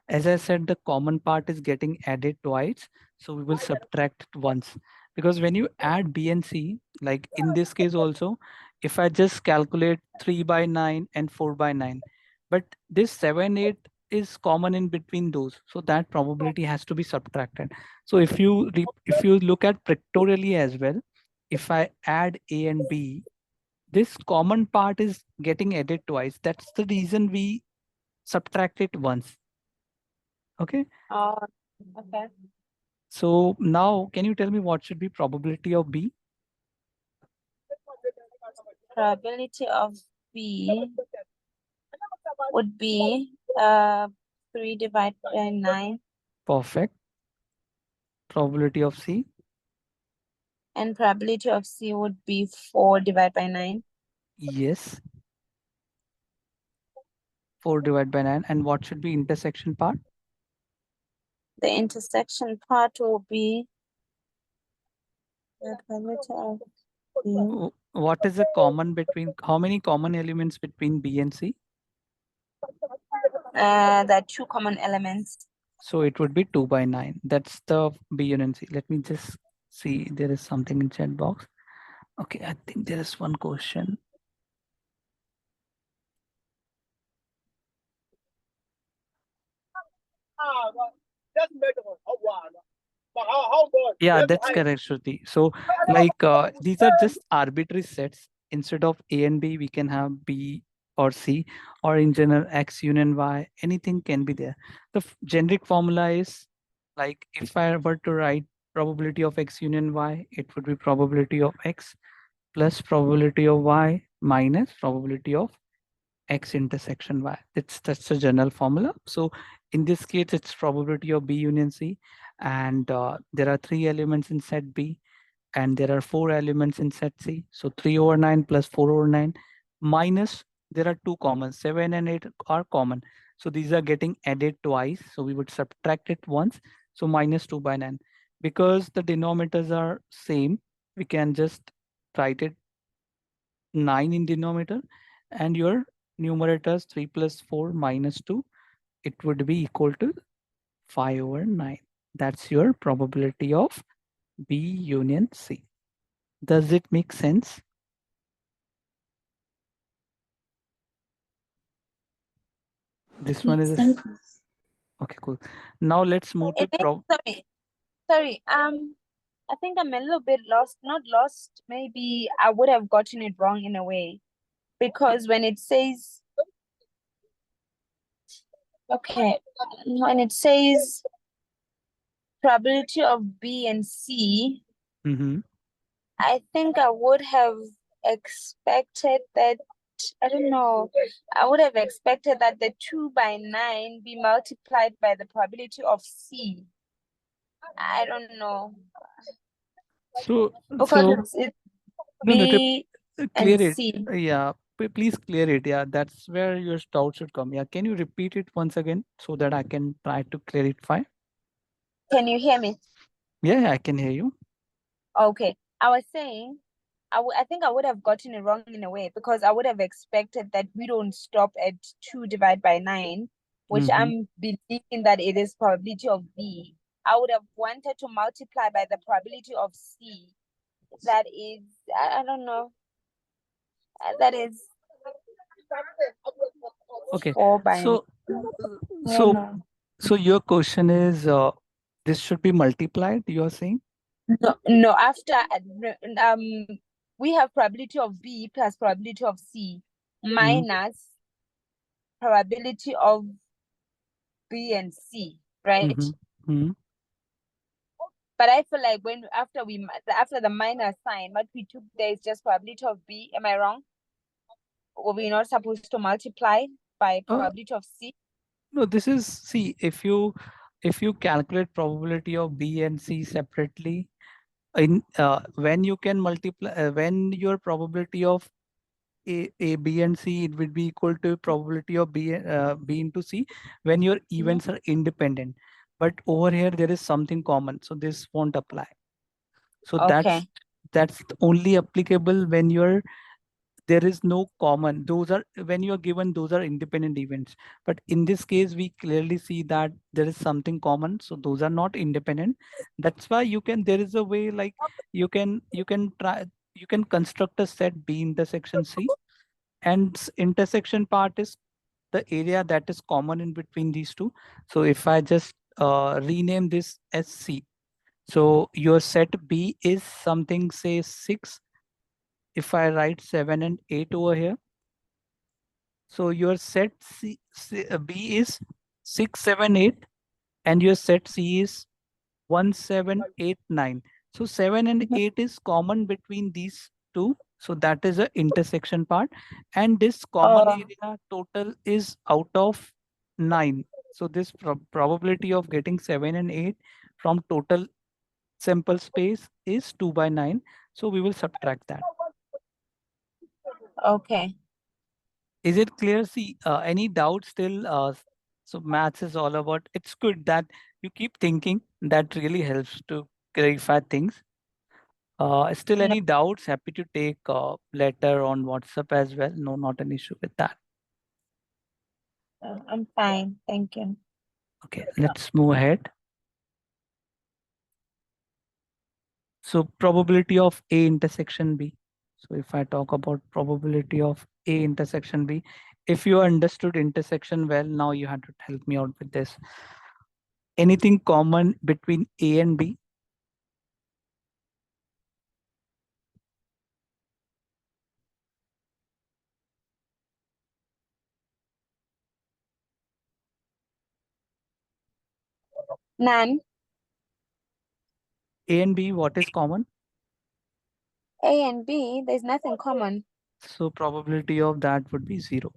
As I said, the common part is getting added twice. So we will subtract it once. Because when you add B and C, like in this case also, if I just calculate 3/9 and 4/9, but this 7, 8 is common in between those. So that probability has to be subtracted. So if you look at pictorially as well, if I add A and B, this common part is getting added twice. That's the reason we subtract it once. Okay. okay. So now can you tell me what should be probability of B? Probability of B would be 3 divided by 9, Perfect. Probability of C? and probability of C would be 4 divided by 9. Yes. 4 divided by 9. And what should be intersection part? The intersection part will be the probability of B. What is the common between, how many common elements between B and C? There are 2 common elements. So it would be 2/9. That's the B union C. Let me just see. There is something in chat box. Okay, I think there is one question. Yeah, that's correct, Shruti. So like these are just arbitrary sets. Instead of A and B, we can have B or C, or in general X union Y. Anything can be there. The generic formula is like if I were to write probability of X union Y, it would be probability of X plus probability of Y minus probability of X intersection Y. That's a general formula. So in this case, it's probability of B union C, and there are 3 elements in set B, and there are 4 elements in set C. So 3/9 plus 4/9 minus, there are 2 common, 7 and 8 are common. So these are getting added twice. So we would subtract it once. So minus 2/9. Because the denominators are same, we can just write it 9 in denominator, and your numerator is 3 plus 4 minus 2. It would be equal to 5 over 9. That's your probability of B union C. Does it make sense? This one Makes is sense. okay, cool. Now let's move to Sorry. I think I'm a little bit lost. Not lost. Maybe I would have gotten it wrong in a way, because when it says, okay, when it says probability of B and C, Mhm. I think I would have expected that, I don't know, I would have expected that the 2 by 9 be multiplied by the probability of C. I don't know. So Because it's no, no, B clear and it. C. Yeah, please clear it. Yeah, that's where your doubt should come. Yeah, can you repeat it once again so that I can try to clarify? Can you hear me? Yeah, I can hear you. Okay. I was saying, I think I would have gotten it wrong in a way, because I would have expected that we don't stop at 2 divided by 9, which Mhm. I'm believing that it is probability of B. I would have wanted to multiply by the probability of C. That is, I don't know. That is Okay. 4 by, So, I don't so, know. so your question is, this should be multiplied, you are saying? No, after we have probability of B plus probability of C minus probability of B and C, right? Mm-hmm. But I feel like after the minus sign, what we took there is just probability of B. Am I wrong? Were we not supposed to multiply by probability of C? No, this is, see, if you calculate probability of B and C separately, when you can multiply, when your probability of A, B, and C, it would be equal to probability of B into C when your events are independent. But over here, there is something common, so this won't apply. So Okay. that's only applicable when there is no common. Those are when you are given those are independent events. But in this case, we clearly see that there is something common, so those are not independent. That's why there is a way, like you can construct a set B intersection C, and intersection part is the area that is common in between these two. So if I just rename this as C, so your set B is something, say 6. If I write 7 and 8 over here, so your set B is 6, 7, 8, and your set C is 1, 7, 8, 9. So 7 and 8 is common between these two. So that is the intersection part. And this common area total is out of 9. So this probability of getting 7 and 8 from total sample space is 2 by 9. So we will subtract that. Okay. Is it clear? See, any doubt still? So maths is all about, it's good that you keep thinking. That really helps to clarify things. Still No, any doubts? Happy to take letter on WhatsApp as well. No, not an issue with that. I'm fine. Thank you. Okay, let's move ahead. So probability of A intersection B. So if I talk about probability of A intersection B, if you understood intersection well, now you have to help me out with this. Anything common between A and B? None. A and B, what is common? A and B, there's nothing common. So probability of that would be 0.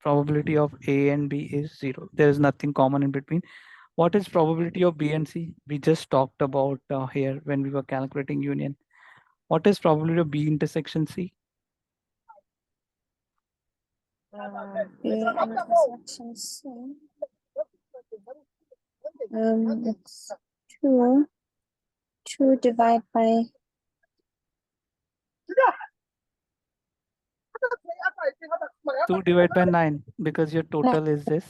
Probability of A and B is 0. There is nothing common in between. What is probability of B and C? We just talked about here when we were calculating union. What is probability of B intersection C? B intersection C. It's 2 divided by 2 divided by 9 because your total is this.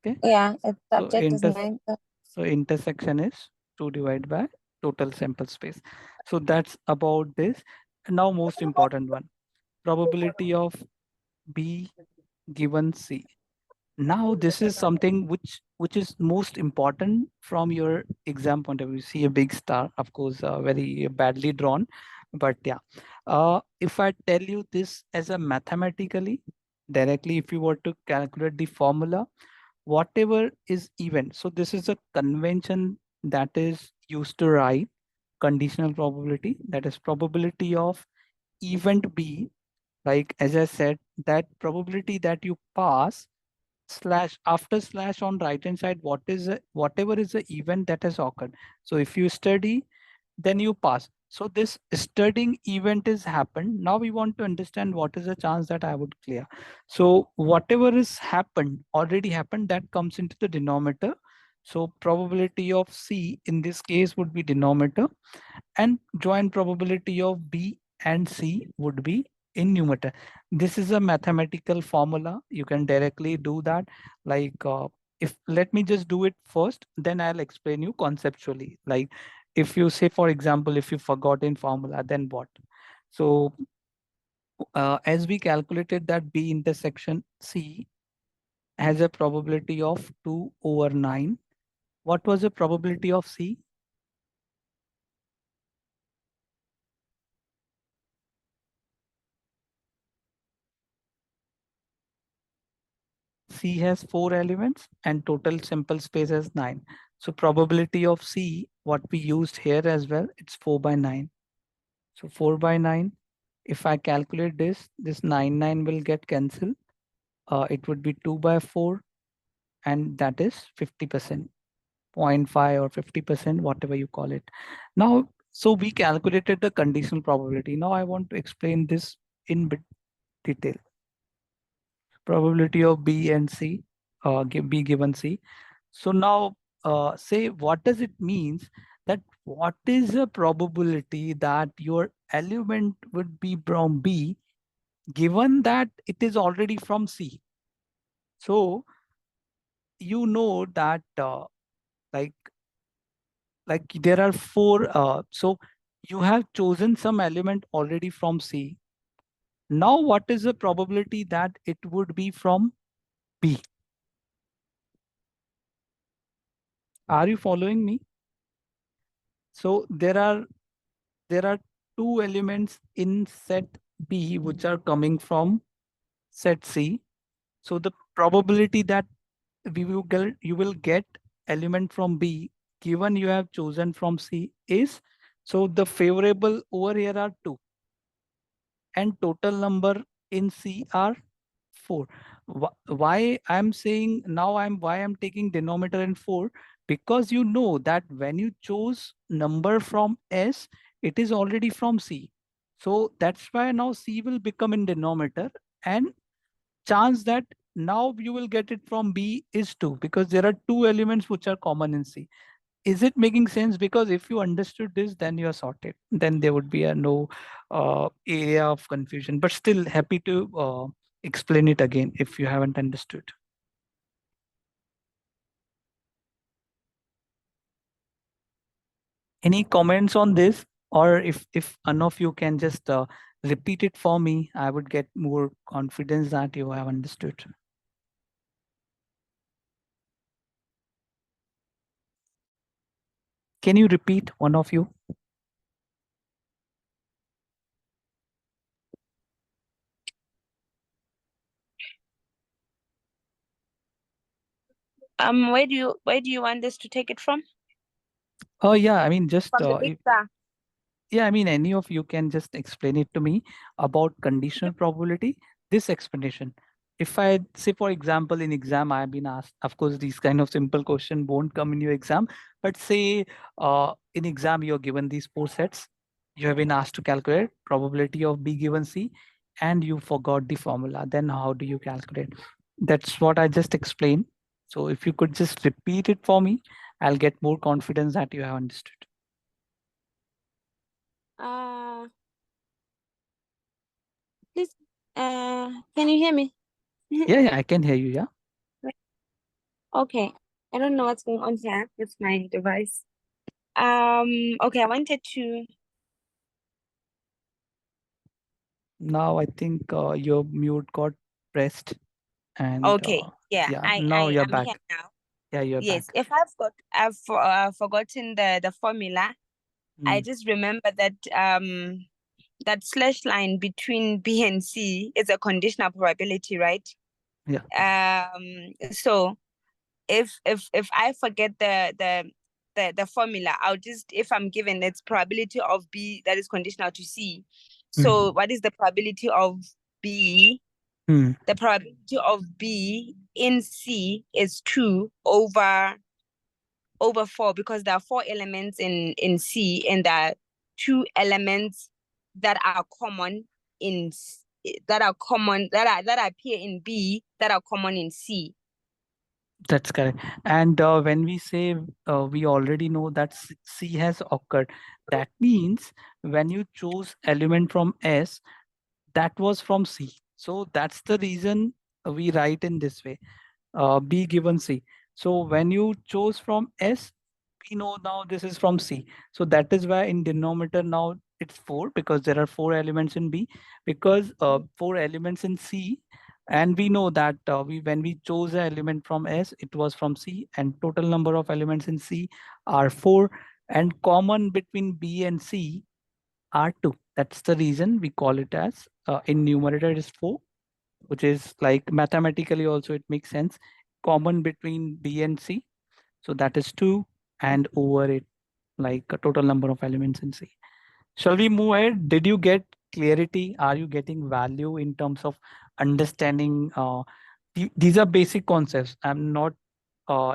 Okay. Yeah, its So, subject is 9. so intersection is 2 divided by total sample space. So that's about this. And now most important one, probability of B given C. Now this is something which is most important from your exam point of view. See a big star, of course, very badly drawn, but yeah. If I tell you this as a mathematically directly, if you were to calculate the formula, whatever is even. So this is a convention that is used to write conditional probability. That is probability of event B. Like as I said, that probability that you pass slash after slash on right hand side, whatever is the event that has occurred. So if you study, then you pass. So this studying event is happened. Now we want to understand what is the chance that I would clear. So whatever is happened, already happened, that comes into the denominator. So probability of C in this case would be denominator, and joint probability of B and C would be in numerator. This is a mathematical formula. You can directly do that. Like if let me just do it first, then I'll explain you conceptually. Like if you say, for example, if you forgot in formula, then what? So as we calculated that B intersection C has a probability of 2/9. What was the probability of C? C has 4 elements and total sample space has 9. So probability of C, what we used here as well, it's 4/9. So 4/9, if I calculate this 9 will get cancelled. It would be 2/4, and that is 50%, 0.5 or 50%, whatever you call it. Now, so we calculated the conditional probability. Now I want to explain this in bit detail. Probability of B and C, B given C. So now say what does it means, that what is the probability that your element would be from B given that it is already from C. So you know that like there are 4, so you have chosen some element already from C. Now what is the probability that it would be from B? Are you following me? So there are 2 elements in set B which are coming from set C. So the probability that you will get element from B given you have chosen from C is, so the favorable over here are 2 and total number in C are 4. Why I'm saying now why I'm taking denominator in 4, because you know that when you chose number from S, it is already from C. So that's why now C will become in denominator, and chance that now you will get it from B is 2, because there are 2 elements which are common in C. Is it making sense? Because if you understood this, then you are sorted. Then there would be a no area of confusion, but still happy to explain it again if you haven't understood. Any comments on this? Or if none of you can just repeat it for me, I would get more confidence that you have understood. Can you repeat, one of you? Where do you want us to take it from? Oh yeah, I mean just From the big star. yeah, I mean any of you can just explain it to me about conditional probability, this explanation. If I say, for example, in exam I have been asked, of course these kind of simple question won't come in your exam, but say in exam you're given these 4 sets, you have been asked to calculate probability of B given C, and you forgot the formula, then how do you calculate? That's what I just explained. So if you could just repeat it for me, I'll get more confidence that you have understood. Please, can you hear me? Yeah, I can hear you. Yeah. Okay. I don't know what's going on here with my device. Okay, I wanted to. Now I think your mute got pressed, and Okay, yeah, yeah, now you're I'm here back. now. Yeah, you're Yes, back. if I've forgotten the formula, I Mm, just remember that that slash line between B and C is a conditional probability, right? yeah, So if I forget the formula, I'll just, if I'm given its probability of B that is conditional to C. So mm, what is the probability of B? mm. The probability of B in C is 2 over 4, because there are 4 elements in C, and there are 2 elements that are common in that appear in B that are common in C. That's correct. And when we say we already know that C has occurred, that means when you chose element from S, that was from C. So that's the reason we write in this way. B given C. So when you chose from S, we know now this is from C. So that is why in denominator now it's 4, because there are 4 elements in B, because 4 elements in C. And we know that when we chose an element from S, it was from C, and total number of elements in C are 4, and common between B and C are 2. That's the reason we call it as in numerator it is 4, which is like mathematically also it makes sense. Common between B and C, so that is 2, and over it like a total number of elements in C. Shall we move ahead? Did you get clarity? Are you getting value in terms of understanding? These are basic concepts. I'm not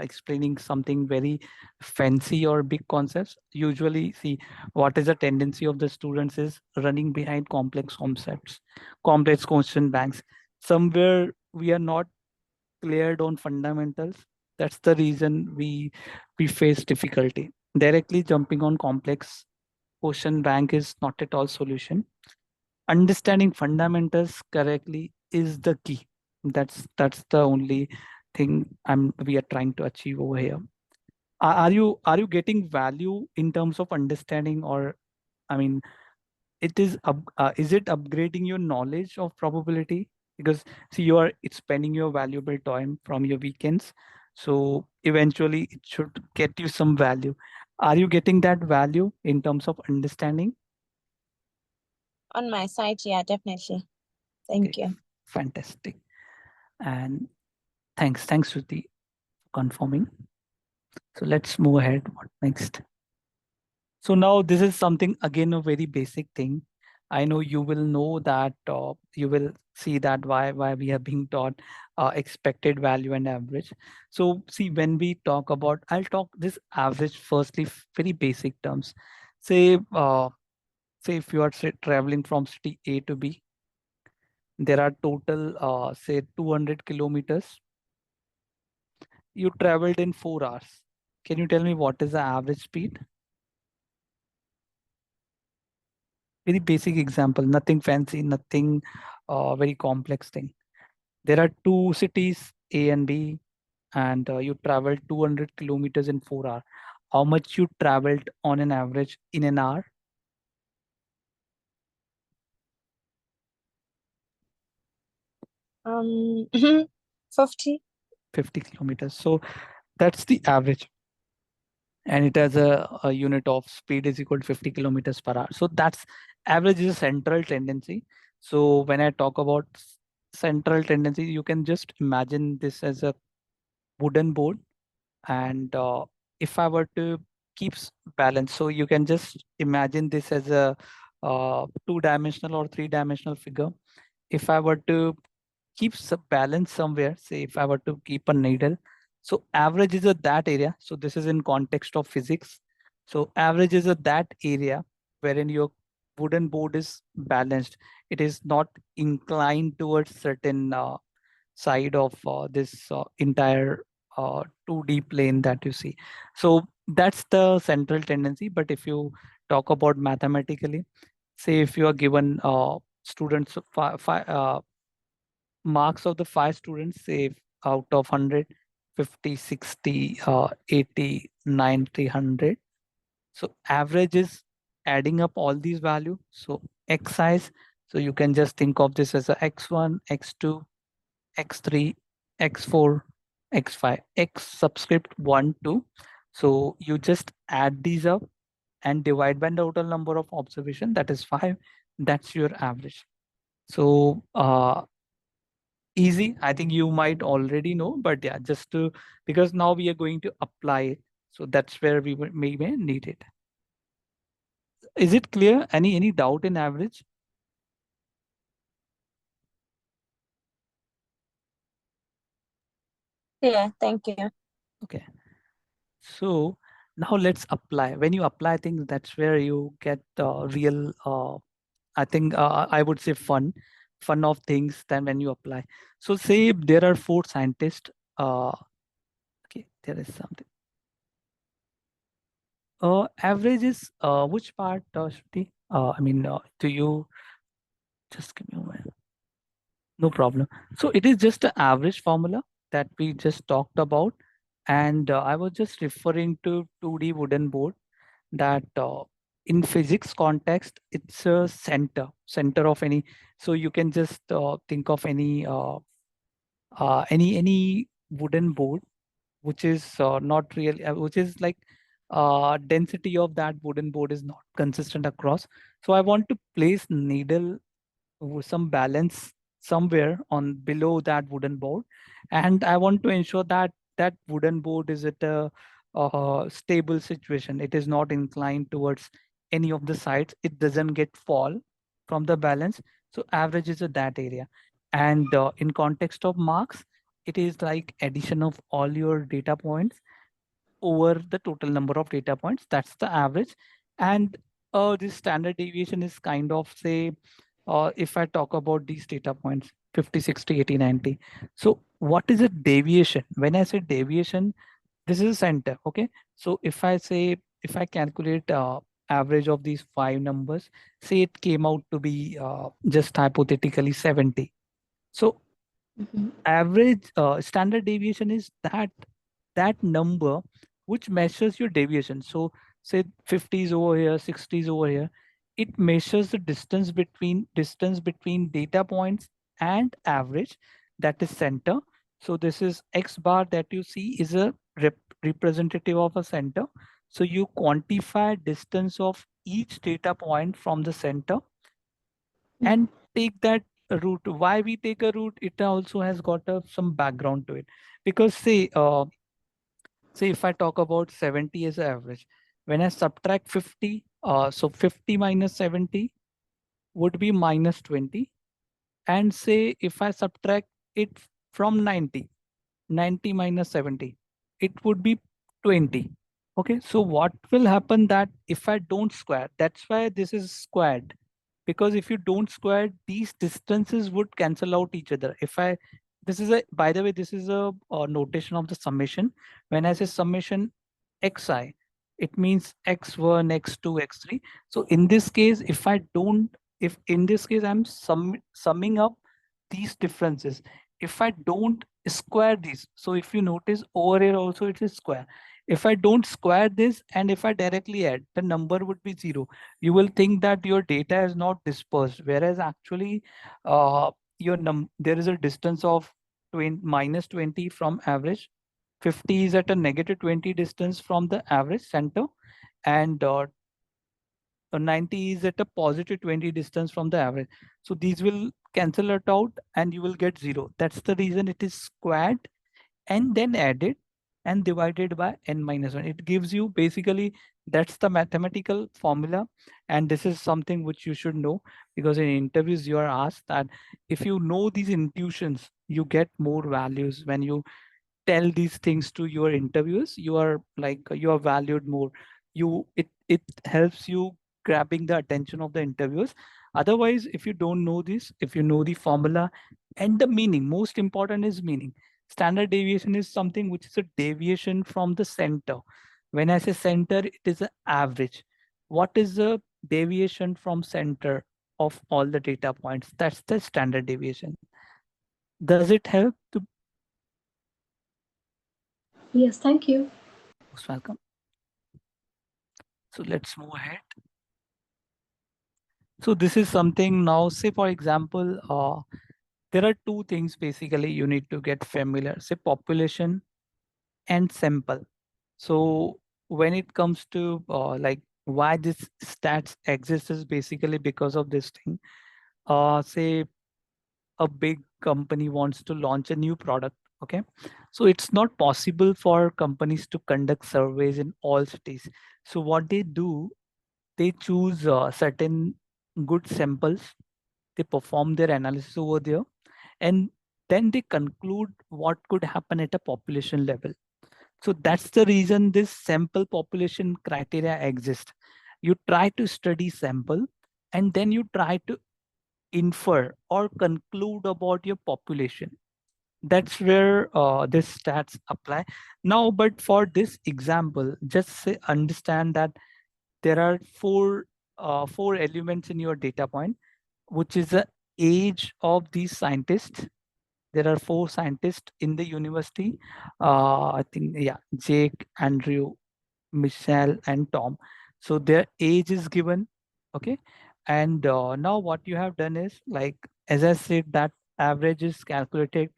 explaining something very fancy or big concepts. Usually, see, what is the tendency of the students is running behind complex concepts, complex question banks. Somewhere we are not cleared on fundamentals. That's the reason we face difficulty. Directly jumping on complex question bank is not at all solution. Understanding fundamentals correctly is the key. That's the only thing we are trying to achieve over here. Are you getting value in terms of understanding, or I mean, is it upgrading your knowledge of probability? Because see, you are it's spending your valuable time from your weekends, so eventually it should get you some value. Are you getting that value in terms of understanding? On my side, yeah, definitely. Okay, Thank you. fantastic. And thanks Shruti for confirming. So let's move ahead. What next? So now this is something again a very basic thing. I know you will know that you will see that why we are being taught expected value and average. So see, when we talk about, I'll talk this average firstly, very basic terms. Say say if you are say, traveling from city A to B, there are total say 200 kilometers. You traveled in 4 hours. Can you tell me what is the average speed? Very basic example, nothing fancy, nothing very complex thing. There are two cities, A and B, and you traveled 200 kilometers in 4 hours. How much you traveled on an average in an hour? 50. 50 kilometers. So that's the average. And it has a unit of speed is equal to 50 kilometers per hour. So that's average is a central tendency. So when I talk about central tendency, you can just imagine this as a wooden board. And if I were to keep balance, so you can just imagine this as a two-dimensional or three-dimensional figure. If I were to keep some balance somewhere, say if I were to keep a needle, so average is at that area. So this is in context of physics. So average is at that area wherein your wooden board is balanced. It is not inclined towards certain side of this entire 2D plane that you see. So that's the central tendency. But if you talk about mathematically, say if you are given students marks of the 5 students, say out of 100, 50, 60, 80, 90, 100. So average is adding up all these values. So x size, so you can just think of this as a x1, x2, x3, x4, x5, x subscript 1, 2. So you just add these up and divide by the total number of observation, that is 5. That's your average. So easy. I think you might already know, but yeah, just to, because now we are going to apply it. So that's where we may need it. Is it clear? Any doubt in average? Yeah, thank you. Okay. So now let's apply. When you apply things, that's where you get real, I think I would say fun of things than when you apply. So say there are 4 scientists. Okay, there is something. Average is which part, Shruti? I mean, do you just give me a moment? No problem. So it is just an average formula that we just talked about. And I was just referring to 2D wooden board that in physics context, it's a center of any. So you can just think of any wooden board, which is not really, which is like density of that wooden board is not consistent across. So I want to place needle some balance somewhere on below that wooden board, and I want to ensure that that wooden board is at a stable situation. It is not inclined towards any of the sides. It doesn't get fall from the balance. So average is at that area. And in context of marks, it is like addition of all your data points over the total number of data points. That's the average. And this standard deviation is kind of, say, if I talk about these data points, 50, 60, 80, 90. So what is a deviation? When I say deviation, this is a center. Okay. So if I say, if I calculate average of these 5 numbers, say it came out to be just hypothetically 70. So average standard deviation is that number which measures your deviation. So say 50 is over here, 60 is over here. It measures the distance between data points and average, that is center. So this is X bar that you see is a representative of a center. So you quantify distance of each data point from the center and take that route. Why we take a route? It also has got some background to it. Because say if I talk about 70 as an average, when I subtract 50, so 50 minus 70 would be minus 20. And say if I subtract it from 90, 90 minus 70, it would be 20. Okay, so what will happen that if I don't square, that's why this is squared. Because if you don't square, these distances would cancel out each other. If I, this is a, by the way, this is a notation of the summation. When I say summation xi, it means x1, x2, x3. So in this case, if I don't, if in this case, I'm summing up these differences. If I don't square these, so if you notice over here also it is square. If I don't square this and if I directly add, the number would be 0. You will think that your data is not dispersed, whereas actually there is a distance of minus 20 from average. 50 is at a negative 20 distance from the average center, and 90 is at a positive 20 distance from the average. So these will cancel it out and you will get 0. That's the reason it is squared and then added and divided by n minus 1. It gives you basically, that's the mathematical formula. And this is something which you should know, because in interviews you are asked that if you know these intuitions, you get more values. When you tell these things to your interviewers, you are like, you are valued more. It helps you grabbing the attention of the interviewers. Otherwise, if you don't know this, if you know the formula and the meaning, most important is meaning. Standard deviation is something which is a deviation from the center. When I say center, it is an average. What is the deviation from center of all the data points? That's the standard deviation. Does it help? To Yes, thank you. most welcome. So let's move ahead. So this is something now, say for example, there are two things basically you need to get familiar, say population and sample. So when it comes to like why this stats exists is basically because of this thing. Say a big company wants to launch a new product, okay? So it's not possible for companies to conduct surveys in all cities. So what they do, they choose certain good samples, they perform their analysis over there, and then they conclude what could happen at a population level. So that's the reason this sample population criteria exists. You try to study sample and then you try to infer or conclude about your population. That's where this stats apply. Now, but for this example, just say, understand that there are four elements in your data point, which is the age of these scientists. There are four scientists in the university. I think, yeah, Jake, Andrew, Michelle, and Tom. So their age is given, okay? And now what you have done is, like, as I said, that average is calculated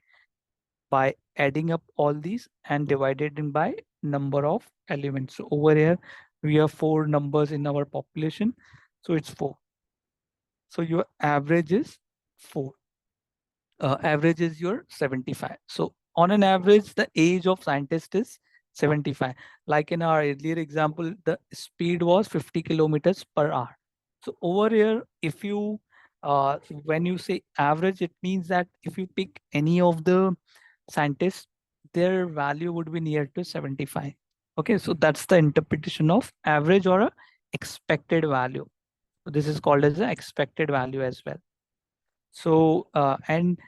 by adding up all these and divided in by number of elements. So over here, we have four numbers in our population. So it's 4. So your average is 4. Average is your 75. So on an average, the age of scientist is 75. Like in our earlier example, the speed was 50 kilometers per hour. So over here, if you, when you say average, it means that if you pick any of the scientists, their value would be near to 75. Okay, so that's the interpretation of average or a expected value. So this is called as the expected value as well. So and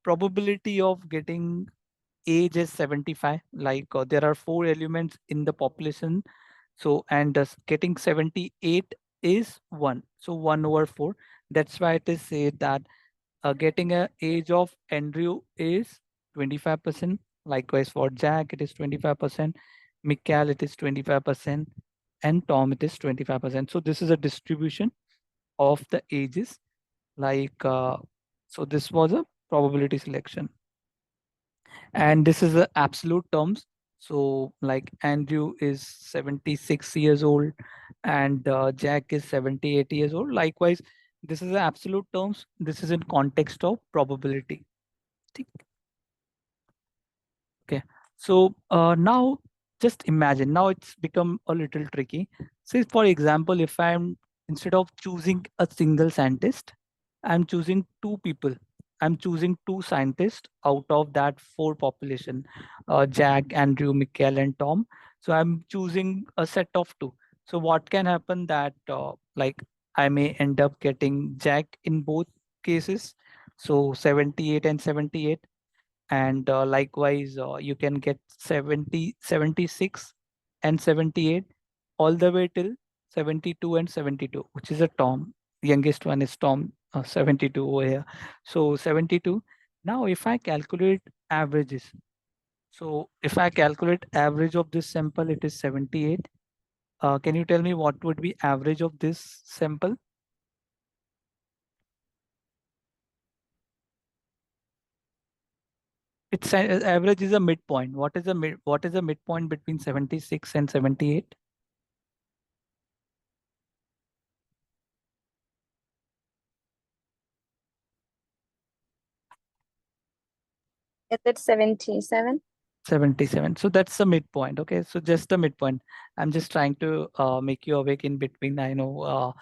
probability of getting age is 75. Like there are 4 elements in the population. So and getting 78 is 1. So 1 over 4. That's why it is said that getting a age of Andrew is 25%. Likewise for Jack, it is 25%. Mikhail, it is 25%. And Tom, it is 25%. So this is a distribution of the ages. Like, so this was a probability selection. And this is the absolute terms. So like Andrew is 76 years old and Jack is 78 years old. Likewise, this is the absolute terms. This is in context of probability. Okay. So now just imagine, now it's become a little tricky. Say for example, if I'm, instead of choosing a single scientist, I'm choosing 2 people. I'm choosing 2 scientists out of that 4 population, Jack, Andrew, Michael, and Tom. So I'm choosing a set of 2. So what can happen that like I may end up getting Jack in both cases. So 78 and 78. And likewise, you can get 70, 76 and 78 all the way till 72 and 72, which is a Tom. Youngest one is Tom, 72 over here. So 72. Now, if I calculate averages, so if I calculate average of this sample, it is 78. Can you tell me what would be average of this sample? It's average is a midpoint. What is a midpoint between 76 and 78? Is it 77? 77. So that's the midpoint. Okay. So just the midpoint. I'm just trying to make you awake in between. I know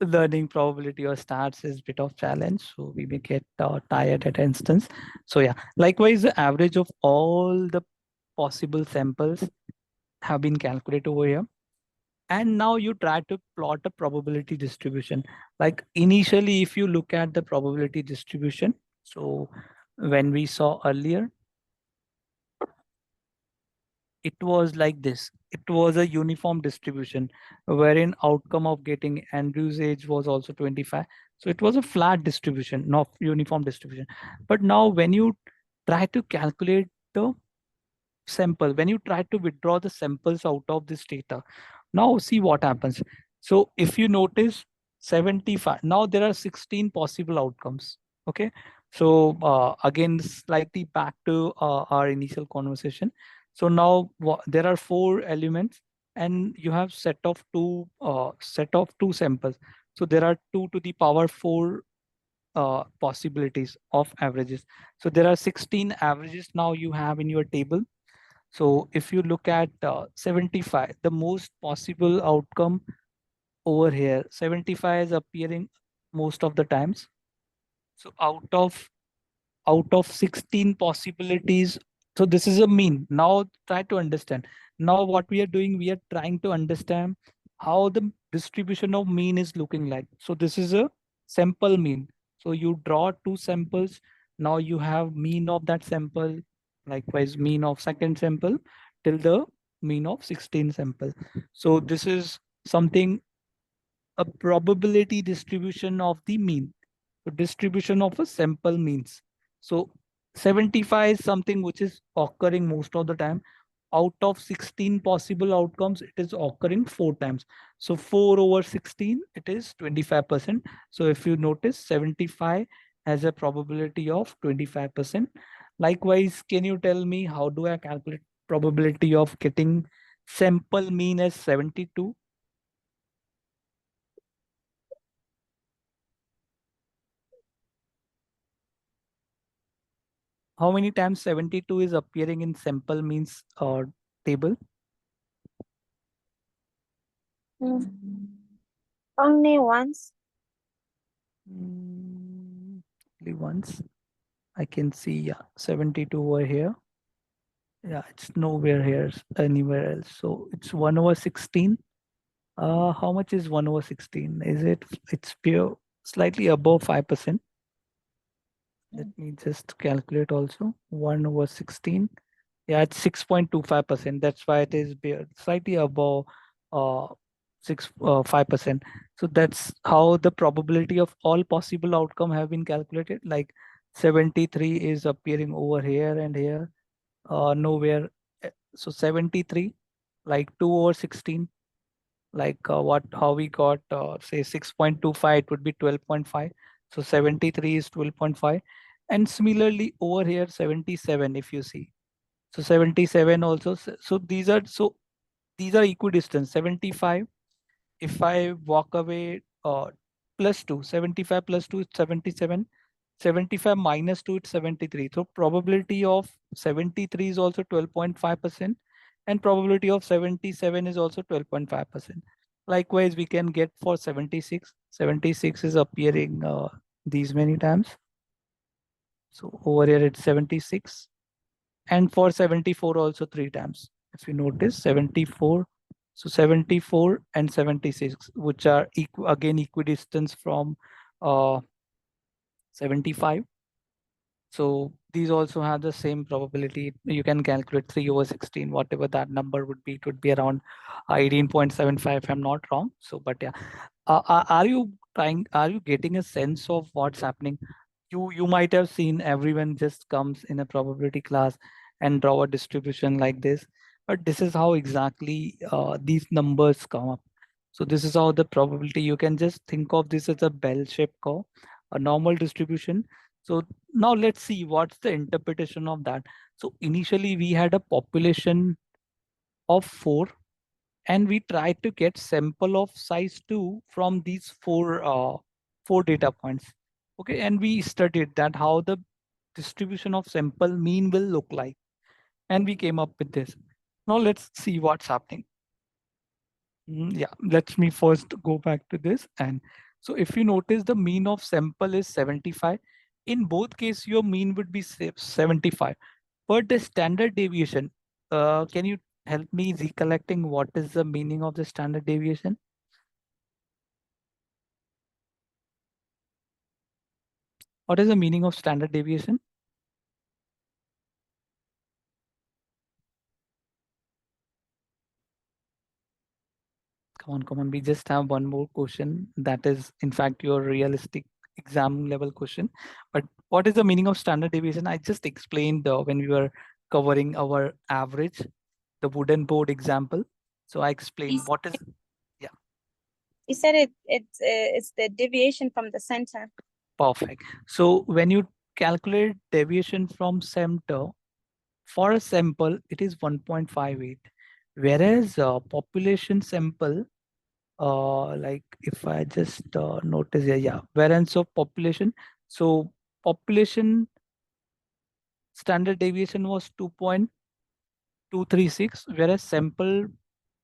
learning probability or stats is a bit of challenge. So we may get tired at instance. So yeah, likewise, the average of all the possible samples have been calculated over here. And now you try to plot a probability distribution. Like initially, if you look at the probability distribution, so when we saw earlier, it was like this. it was a uniform distribution, wherein outcome of getting Andrew's age was also 25. So it was a flat distribution, not uniform distribution. But now when you try to calculate the sample, when you try to withdraw the samples out of this data, now see what happens. So if you notice 75, now there are 16 possible outcomes. Okay. So again, slightly back to our initial conversation. So now there are 4 elements and you have set of two samples. So there are 2 to the power 4 possibilities of averages. So there are 16 averages now you have in your table. So if you look at 75, the most possible outcome over here, 75 is appearing most of the times. So out of 16 possibilities, so this is a mean. Now try to understand. Now what we are doing, we are trying to understand how the distribution of mean is looking like. So this is a sample mean. So you draw 2 samples. Now you have mean of that sample, likewise mean of second sample till the mean of 16 sample. So this is something, a probability distribution of the mean. So distribution of a sample means. So 75 is something which is occurring most of the time. Out of 16 possible outcomes, it is occurring 4 times. So 4 over 16, it is 25%. So if you notice, 75 has a probability of 25%. Likewise, can you tell me how do I calculate probability of getting sample mean as 72? How many times 72 is appearing in sample means table? Only once. Only once. I can see, yeah, 72 over here. Yeah, it's nowhere here, anywhere else. So it's 1 over 16. How much is 1 over 16? It's pure, slightly above 5%. Let me just calculate also. 1 over 16. Yeah, it's 6.25%. That's why it is slightly above 5%. So that's how the probability of all possible outcome have been calculated. Like 73 is appearing over here and here, nowhere. So 73, like 2 over 16, like how we got say 6.25, it would be 12.5. So 73 is 12.5. And similarly over here 77, if you see. So 77 also. So these are equidistant. 75. If I walk away plus 2, 75 plus 2 is 77. 75 minus 2 is 73. So probability of 73 is also 12.5%. And probability of 77 is also 12.5%. Likewise, we can get for 76. 76 is appearing these many times. So over here it's 76. And for 74 also 3 times. If you notice 74, so 74 and 76, which are again equidistance from 75. So these also have the same probability. You can calculate 3 over 16, whatever that number would be. It would be around 18.75 if I'm not wrong. So, but yeah, are you trying, are you getting a sense of what's happening? You might have seen everyone just comes in a probability class and draw a distribution like this, but this is how exactly these numbers come up. So this is how the probability, you can just think of this as a bell-shaped curve, a normal distribution. So now let's see what's the interpretation of that. So initially we had a population of 4 and we tried to get sample of size 2 from these 4 data points. Okay, and we studied that how the distribution of sample mean will look like, and we came up with this. Now let's see what's happening. Yeah, let me first go back to this. And so if you notice, the mean of sample is 75. In both cases, your mean would be 75. But the standard deviation, can you help me recollecting what is the meaning of the standard deviation? What is the meaning of standard deviation? Come on. We just have one more question. That is, in fact, your realistic exam level question. But what is the meaning of standard deviation? I just explained when we were covering our average, the wooden board example. So I explained what is, You said it's the deviation from the center. perfect. So when you calculate deviation from center for a sample, it is 1.58. Whereas population sample, like if I just notice here, yeah, variance of population. So population standard deviation was 2.236, whereas sample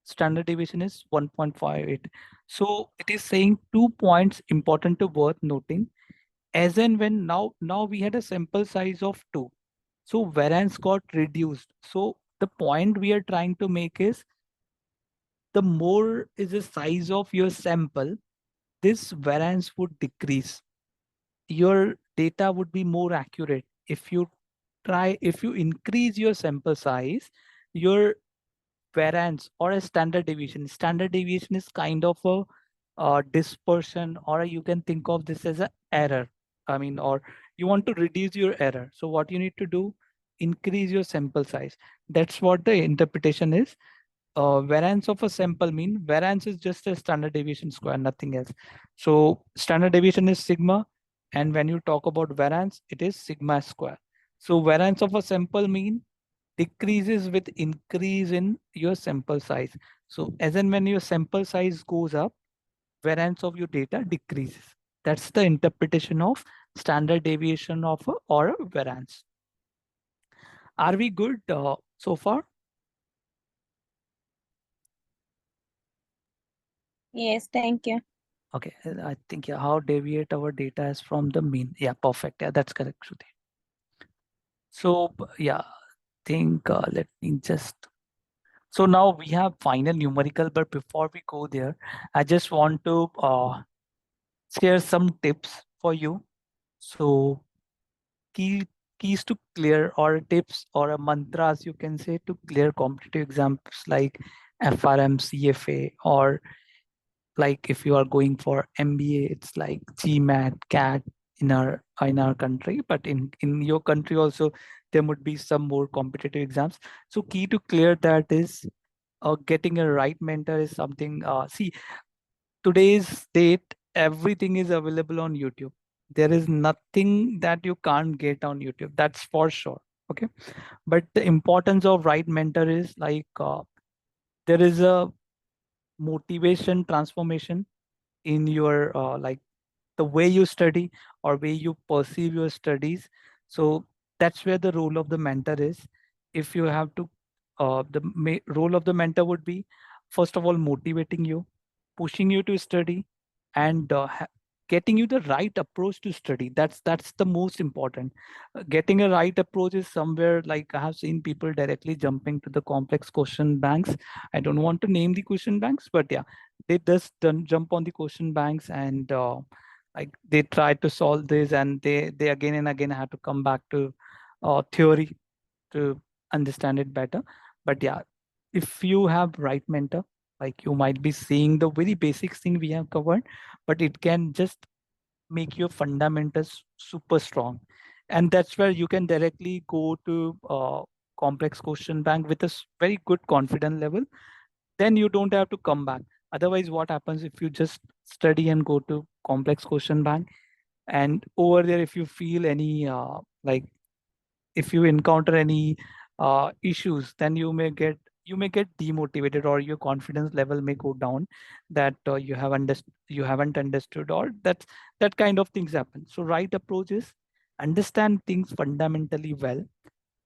standard deviation is 1.58. So it is saying 2 points important to worth noting. As and when now we had a sample size of 2. So variance got reduced. So the point we are trying to make is the more is the size of your sample, this variance would decrease. Your data would be more accurate. If you increase your sample size, your variance or a standard deviation is kind of a dispersion, or you can think of this as an error. I mean, or you want to reduce your error. So what you need to do, increase your sample size. That's what the interpretation is. Variance of a sample mean, variance is just a standard deviation square, nothing else. So standard deviation is sigma, and when you talk about variance, it is sigma square. So variance of a sample mean decreases with increase in your sample size. So as and when your sample size goes up, variance of your data decreases. That's the interpretation of standard deviation of a, or a variance. Are we good so far? Yes, thank you. Okay, I think, yeah, how deviate our data is from the mean. Yeah, perfect. Yeah, that's correct, Shruti. So yeah, think let me just. So now we have final numerical, but before we go there, I just want to share some tips for you. So keys to clear, or tips or a mantras you can say, to clear competitive exams like FRM, CFA, or like if you are going for MBA, it's like GMAT, CAT in our country, but in your country also there would be some more competitive exams. So key to clear that is getting a right mentor is something. See, today's date, everything is available on YouTube. There is nothing that you can't get on YouTube. That's for sure. Okay, but the importance of right mentor is like there is a motivation transformation in your like the way you study or way you perceive your studies. So that's where the role of the mentor is. If you have to role of the mentor would be, first of all, motivating you, pushing you to study, and getting you the right approach to study. That's the most important. Getting a right approach is somewhere like I have seen people directly jumping to the complex question banks. I don't want to name the question banks, but yeah, they just jump on the question banks, and like they try to solve this, and they again and again have to come back to theory to understand it better. But yeah, if you have right mentor, like you might be seeing the very basic thing we have covered, but it can just make your fundamentals super strong. And that's where you can directly go to complex question bank with a very good confidence level. Then you don't have to come back. Otherwise, what happens if you just study and go to complex question bank, and over there, if you feel any like if you encounter any issues, then you may get demotivated, or your confidence level may go down, that you haven't understood, or that kind of things happen. So right approach is understand things fundamentally well,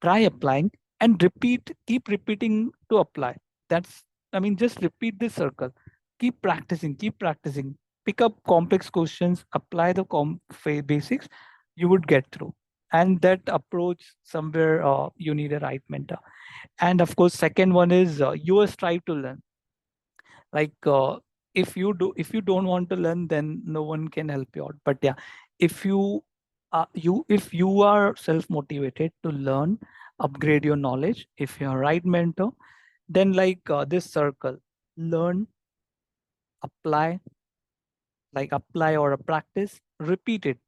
try applying, and keep repeating to apply. That's, I mean, just repeat this circle. Keep practicing. Pick up complex questions, apply the basics, you would get through. And that approach, somewhere you need a right mentor. And of course, second one is you strive to learn. Like if you don't want to learn, then no one can help you out. But yeah, if you are self motivated to learn, upgrade your knowledge, if you're right mentor, then like this circle, learn, apply or practice, repeat it.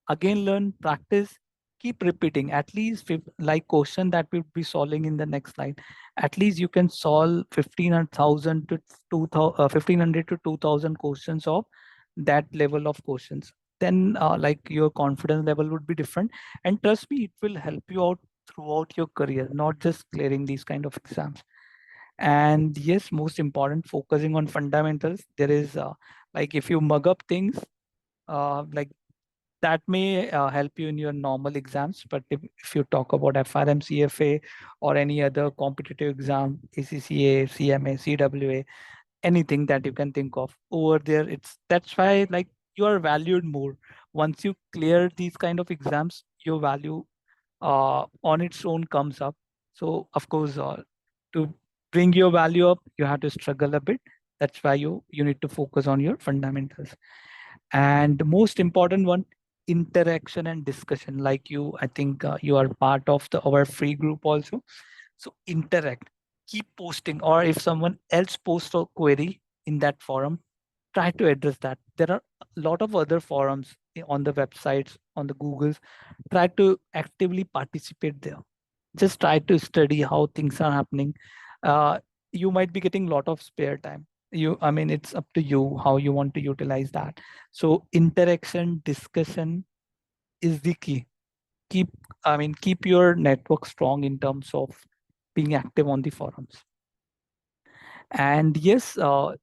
Again, learn, practice, keep repeating. At least like question that we'll be solving in the next slide. At least you can solve 15,000 to 1,500 to 2,000 questions of that level of questions. Then like your confidence level would be different. And trust me, it will help you out throughout your career, not just clearing these kind of exams. And yes, most important, focusing on fundamentals. There is like if you mug up things, like that may help you in your normal exams. But if you talk about FRM, CFA, or any other competitive exam, ACCA, CMA, CWA, anything that you can think of over there, that's why like you are valued more. Once you clear these kind of exams, your value on its own comes up. So of course, to bring your value up, you have to struggle a bit. That's why you need to focus on your fundamentals. And the most important one, interaction and discussion. Like you, I think you are part of our free group also. So interact, keep posting, or if someone else posts a query in that forum, try to address that. There are a lot of other forums on the websites, on the Googles. Try to actively participate there. Just try to study how things are happening. You might be getting a lot of spare time. I mean, it's up to you how you want to utilize that. So interaction, discussion is the key. Keep your network strong in terms of being active on the forums. And yes,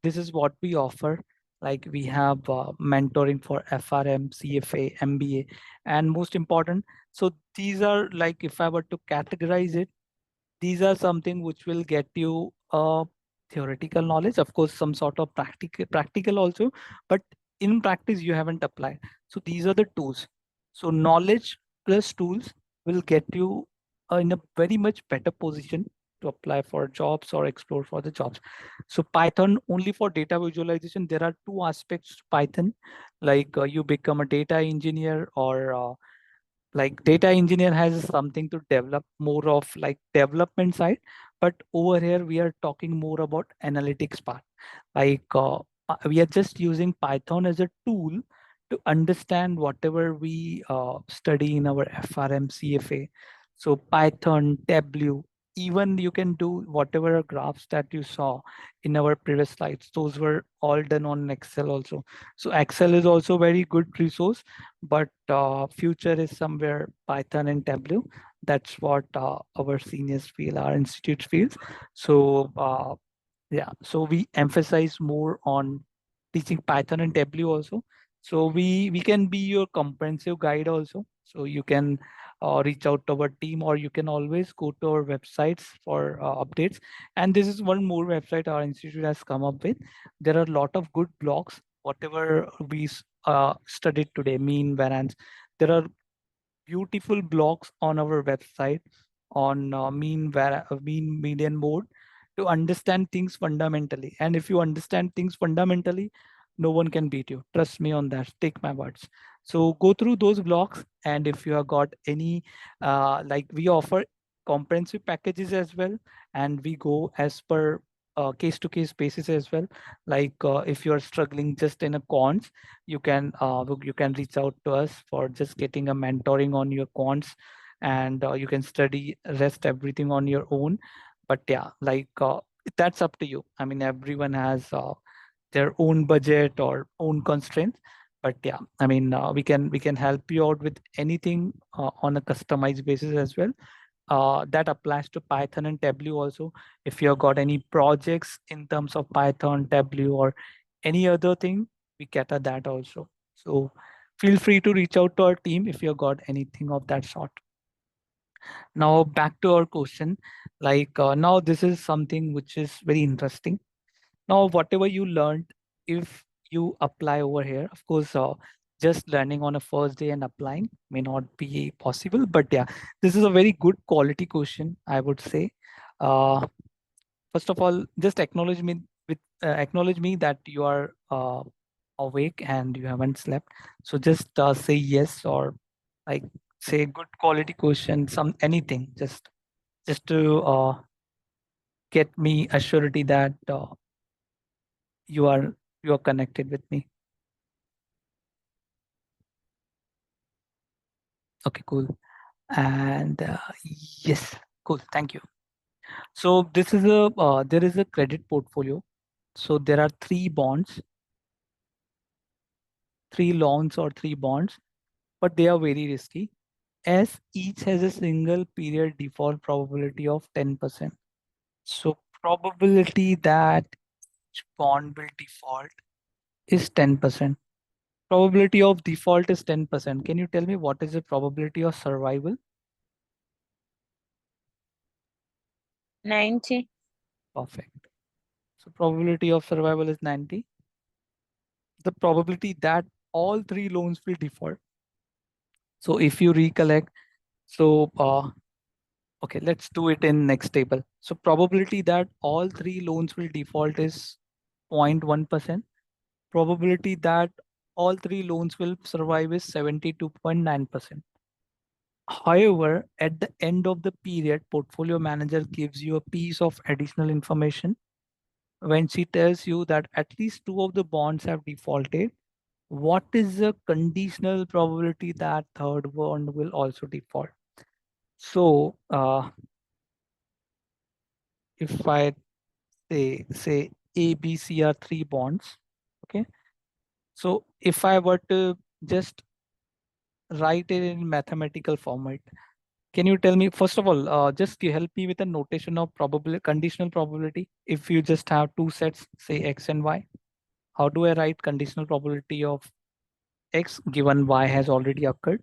this is what we offer. Like we have mentoring for FRM, CFA, MBA, and most important. So these are like, if I were to categorize it, these are something which will get you theoretical knowledge, of course, some sort of practical also, but in practice you haven't applied. So these are the tools. So knowledge plus tools will get you in a very much better position to apply for jobs or explore for the jobs. So Python only for data visualization. There are two aspects to Python, like you become a data engineer, or like data engineer has something to develop more of like development side, but over here we are talking more about analytics part. Like we are just using Python as a tool to understand whatever we study in our FRM, CFA. So Python, Tableau, even you can do whatever graphs that you saw in our previous slides. Those were all done on Excel also. So Excel is also very good resource, but future is somewhere Python and Tableau. That's what our seniors feel, our institute feels. So yeah, so we emphasize more on teaching Python and Tableau also. So we can be your comprehensive guide also. So you can reach out to our team, or you can always go to our websites for updates. And this is one more website our institute has come up with. There are a lot of good blogs, whatever we studied today, mean, variance. There are beautiful blogs on our website on mean, median, mode, to understand things fundamentally. And if you understand things fundamentally, no one can beat you. Trust me on that. Take my words. So go through those blogs. And if you have got any, like we offer comprehensive packages as well, and we go as per case-to-case basis as well. Like if you are struggling just in a quants, you can reach out to us for just getting a mentoring on your quants, and you can study rest everything on your own. But yeah, like that's up to you. I mean, everyone has their own budget or own constraints. But yeah, I mean, we can help you out with anything on a customized basis as well. That applies to Python and Tableau also. If you have got any projects in terms of Python, Tableau, or any other thing, we cater that also. So feel free to reach out to our team if you have got anything of that sort. Now back to our question. Like now this is something which is very interesting. Now whatever you learned, if you apply over here, of course, just learning on a first day and applying may not be possible, but yeah, this is a very good quality question, I would say. First of all, just acknowledge me that you are awake and you haven't slept. So just say yes, or like say good quality question, anything, just to get me a surety that you are you are connected with me. Okay, cool. And yes, cool. Thank you. So this is there is a credit portfolio. So there are 3 bonds, 3 loans or 3 bonds, but they are very risky, as each has a single period default probability of 10%. So probability that each bond will default is 10%. Probability of default is 10%. Can you tell me what is the probability of survival? 90. Perfect. So probability of survival is 90. The probability that all 3 loans will default. So if you recollect, so okay, let's do it in next table. So probability that all 3 loans will default is 0.1%. Probability that all 3 loans will survive is 72.9%. However, at the end of the period, portfolio manager gives you a piece of additional information when she tells you that at least 2 of the bonds have defaulted. What is the conditional probability that third bond will also default? So if I say A, B, C are 3 bonds, okay? So if I were to just write it in mathematical format, can you tell me, first of all, just help me with a notation of probability, conditional probability. If you just have 2 sets, say X and Y, how do I write conditional probability of X given Y has already occurred?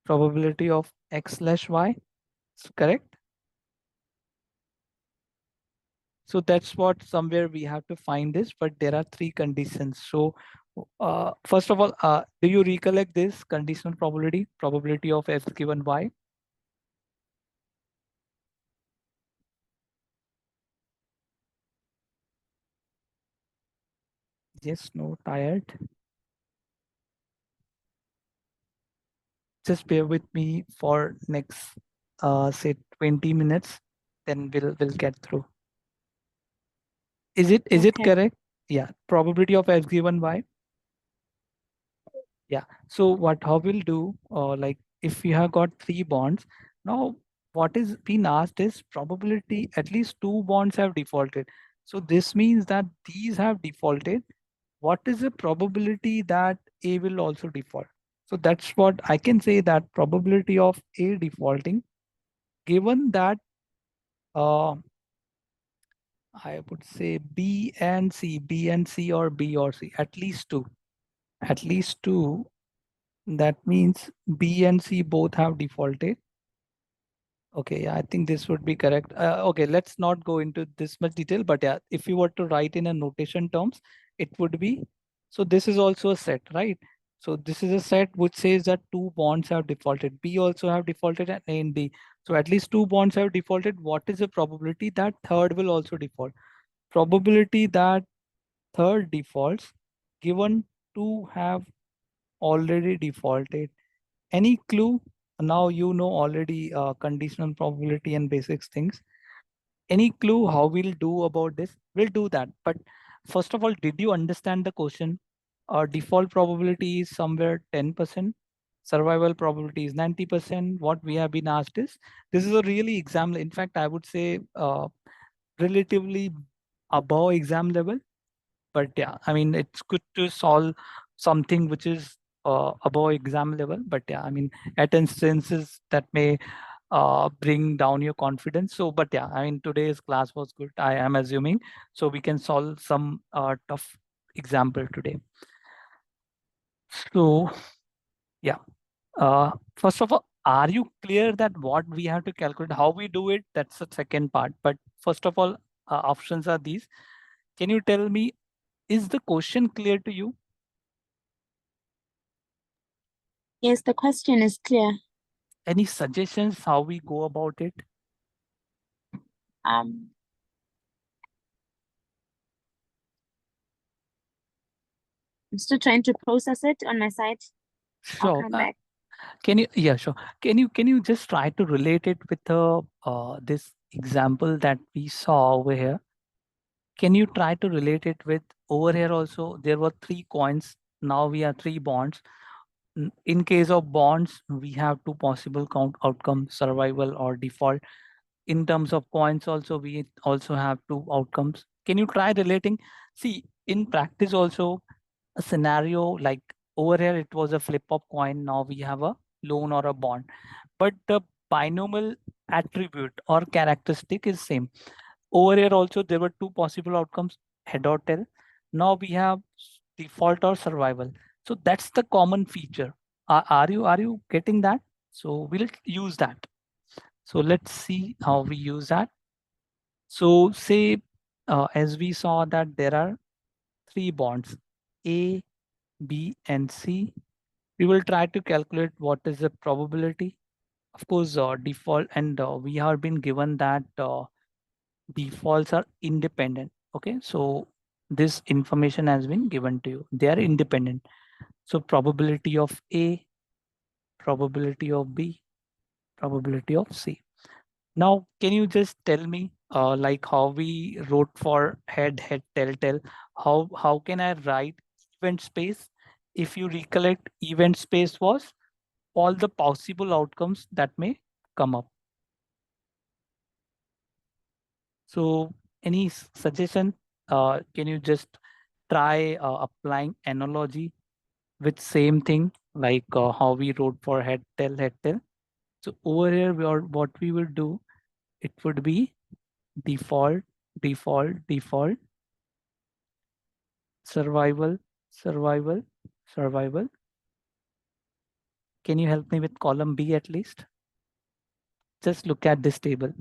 Probability of X slash Y, correct? So that's what somewhere we have to find this, but there are 3 conditions. So first of all, do you recollect this conditional probability of X given Y? Yes, no, tired. Just bear with me for next say 20 minutes, then we'll get through. Is it Okay. correct? Yeah, probability of X given Y. Yeah. So how we'll do, like if you have got 3 bonds, now what is being asked is probability at least 2 bonds have defaulted. So this means that these have defaulted. What is the probability that A will also default? So that's what I can say, that probability of A defaulting, given that I would say B and C or B or C, at least 2. At least 2. That means B and C both have defaulted. Okay, yeah, I think this would be correct. Okay, let's not go into this much detail, but yeah, if you were to write in a notation terms, it would be, so this is also a set, right? So this is a set which says that 2 bonds have defaulted. B also have defaulted and A and D. So at least 2 bonds have defaulted. What is the probability that third will also default? Probability that third defaults given 2 have already defaulted. Any clue? Now you know already conditional probability and basics things. Any clue how we'll do about this? We'll do that. But first of all, did you understand the question? Our default probability is somewhere 10%. Survival probability is 90%. What we have been asked is, this is a really exam. In fact, I would say relatively above exam level. But yeah, I mean, it's good to solve something which is above exam level. But yeah, I mean, at instances that may bring down your confidence. So, but yeah, I mean, today's class was good, I am assuming. So we can solve some tough example today. So yeah, first of all, are you clear that what we have to calculate, how we do it? That's the second part. But first of all, options are these. Can you tell me, is the question clear to you? Yes, the question is clear. Any suggestions how we go about it? I'm still trying to process it on my side. I'll Sure. come back. Can you, yeah, sure. Can you just try to relate it with this example that we saw over here? Can you try to relate it with over here also? There were 3 coins. Now we have 3 bonds. In case of bonds, we have 2 possible outcomes, survival or default. In terms of coins also, we also have 2 outcomes. Can you try relating? See, in practice also, a scenario like over here, it was a flip of coin. Now we have a loan or a bond, but the binomial attribute or characteristic is same. Over here also, there were 2 possible outcomes, head or tail. Now we have default or survival. So that's the common feature. Are you getting that? So we'll use that. So let's see how we use that. So say, as we saw that there are 3 bonds, A, B, and C. We will try to calculate what is the probability. Of course, default, and we have been given that defaults are independent. Okay, so this information has been given to you. They are independent. So probability of A, probability of B, probability of C. Now, can you just tell me, like how we wrote for head, tail, tail? How can I write event space? If you recollect, event space was all the possible outcomes that may come up. So, any suggestion? Can you just try applying analogy with same thing, like how we wrote for head, tail, head, tail? So over here, what we will do, it would be default, default, default, survival, survival, survival. Can you help me with column B at least? Just look at this table.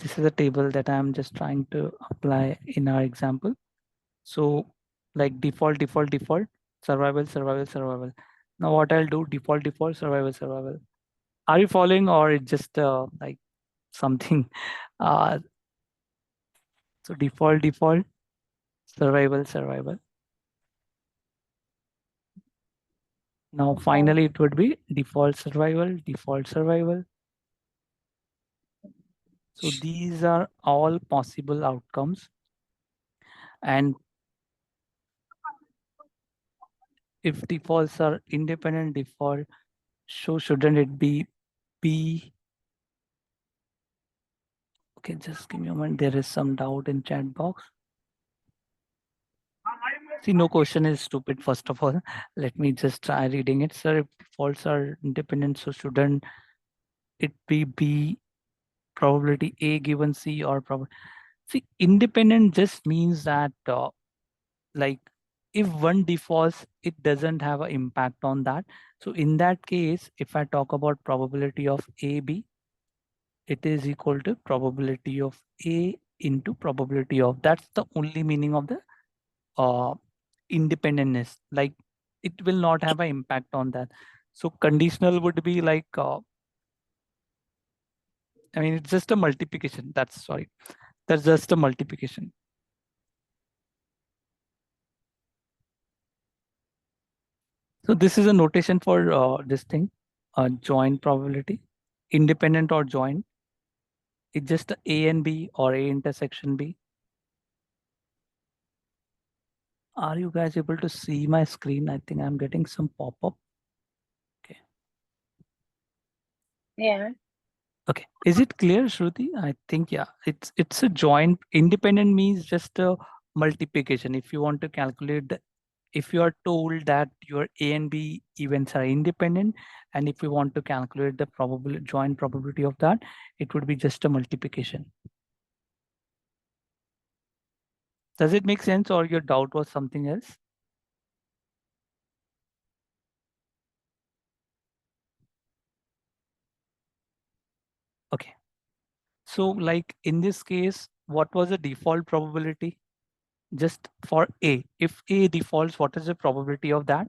This is a table that I'm just trying to apply in our example. So like default, default, default, survival, survival, survival. Now what I'll do, default, default, survival, survival. Are you following, or it's just like something? Uh, so default, default, survival, survival. Now finally it would be default survival, default survival. So these are all possible outcomes. And if defaults are independent default, so shouldn't it be B? Okay, just give me a moment. There is some doubt in chat box. See, no question is stupid, first of all. Let me just try reading it. Sir, if defaults are independent, so shouldn't it be B, probability A given C, or probability? See, independent just means that like if one defaults, it doesn't have an impact on that. So in that case, if I talk about probability of AB, it is equal to probability of A into probability of, that's the only meaning of the uh, independentness. Like it will not have an impact on that. So conditional would be like, I mean, it's just a multiplication. That's just a multiplication. So this is a notation for this thing, joint probability, independent or joint. It's just A and B or A intersection B. Are you guys able to see my screen? I think I'm getting some pop-up. Okay. Yeah. Okay. Is it clear, Shruti? I think, yeah, it's a joint. Independent means just a multiplication. If you want to calculate the, if you are told that your A and B events are independent, and if you want to calculate the probability, joint probability of that, it would be just a multiplication. Does it make sense, or your doubt was something else? Okay. So like in this case, what was the default probability? Just for A, if A defaults, what is the probability of that?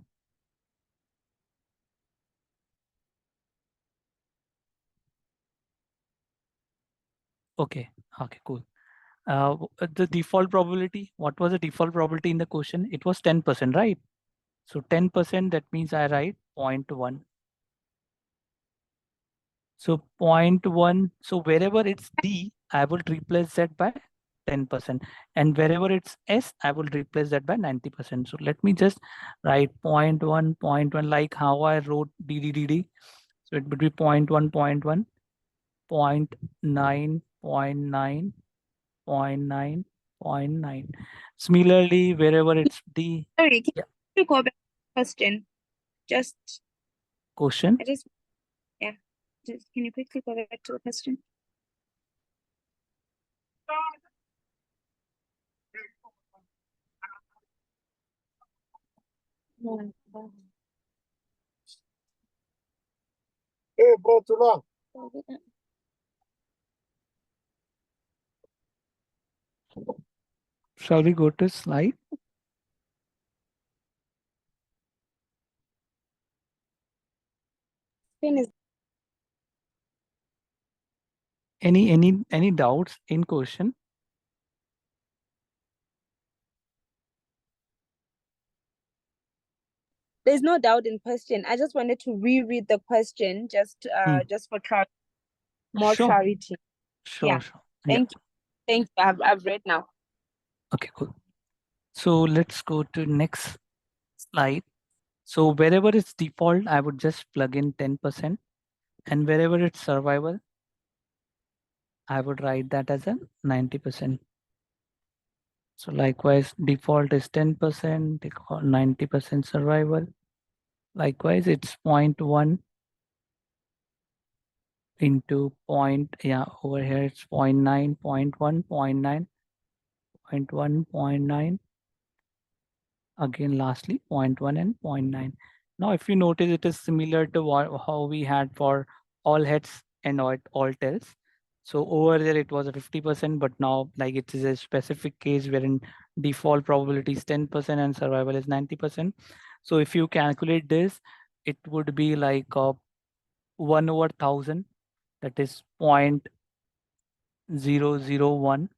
Okay, okay, cool. The default probability, what was the default probability in the question? It was 10%, right? So 10%, that means I write 0.1. So 0.1, so wherever it's D, I will replace that by 10%. And wherever it's S, I will replace that by 90%. So let me just write 0.1, 0.1, like how I wrote DDDD. So it would be 0.1, 0.1, 0.9, 0.9, 0.9, 0.9. Similarly, wherever it's D. Sorry, can Yeah. you go back to the question? Just, Question. yeah. Can you quickly go back to the question? Hey, bro, too long. Shall we go to slide? Any doubts in question? There's no doubt in question. I just wanted to reread the question just for more Sure. clarity. Sure, Yeah. sure. Thank you. Thank you. I've read now. Okay, cool. So let's go to next slide. So wherever it's default, I would just plug in 10%. And wherever it's survival, I would write that as a 90%. So likewise, default is 10%, 90% survival. Likewise, it's 0.1 into over here it's 0.9, 0.1, 0.9, 0.1, 0.9. Again, lastly, 0.1 and 0.9. Now, if you notice, it is similar to how we had for all heads and all tails. So over there, it was a 50%, but now like it is a specific case wherein default probability is 10% and survival is 90%. So if you calculate this, it would be like 1 over 1000, that is 0.001.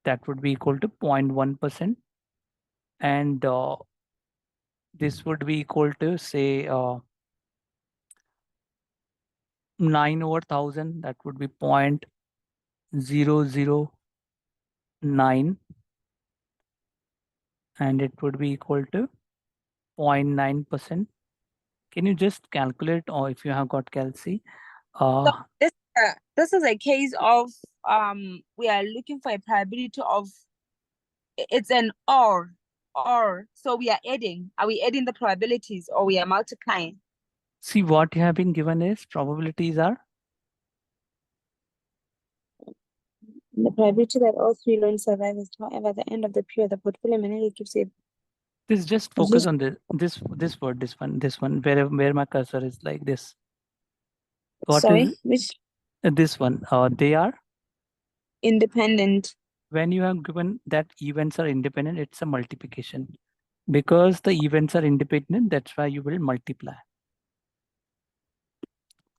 That would be equal to 0.1%. And this would be equal to say 9 over 1000, that would be 0.009, and it would be equal to 0.9%. Can you just calculate, or if you have got calci? So this is a case of we are looking for a probability of, it's an or. So we are adding. Are we adding the probabilities or we are multiplying? See, what you have been given is probabilities are? The probability that all three loans survive is, however, at the end of the period, the portfolio manager gives a. This just focus on this word, this one, where my cursor is like this. What Sorry, is which? This one? They are Independent. when you have given that events are independent, it's a multiplication. Because the events are independent, that's why you will multiply.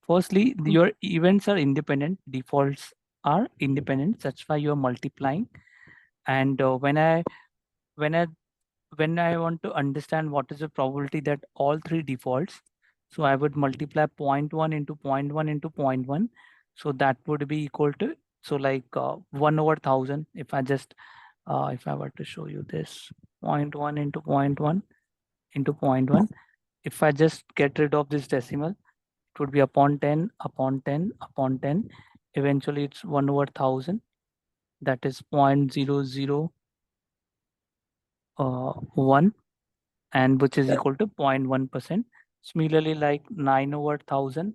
Firstly, your events are independent, defaults are independent, that's why you are multiplying. And when I want to understand what is the probability that all three defaults, so I would multiply 0.1 into 0.1 into 0.1. So that would be equal to, so like 1 over 1000. If I just, if I were to show you this 0.1 into 0.1 into 0.1, if I just get rid of this decimal, it would be upon 10, upon 10, upon 10. Eventually it's 1 over 1000. That is 0.001, and which is equal to 0.1%. Similarly, like 9 over 1000,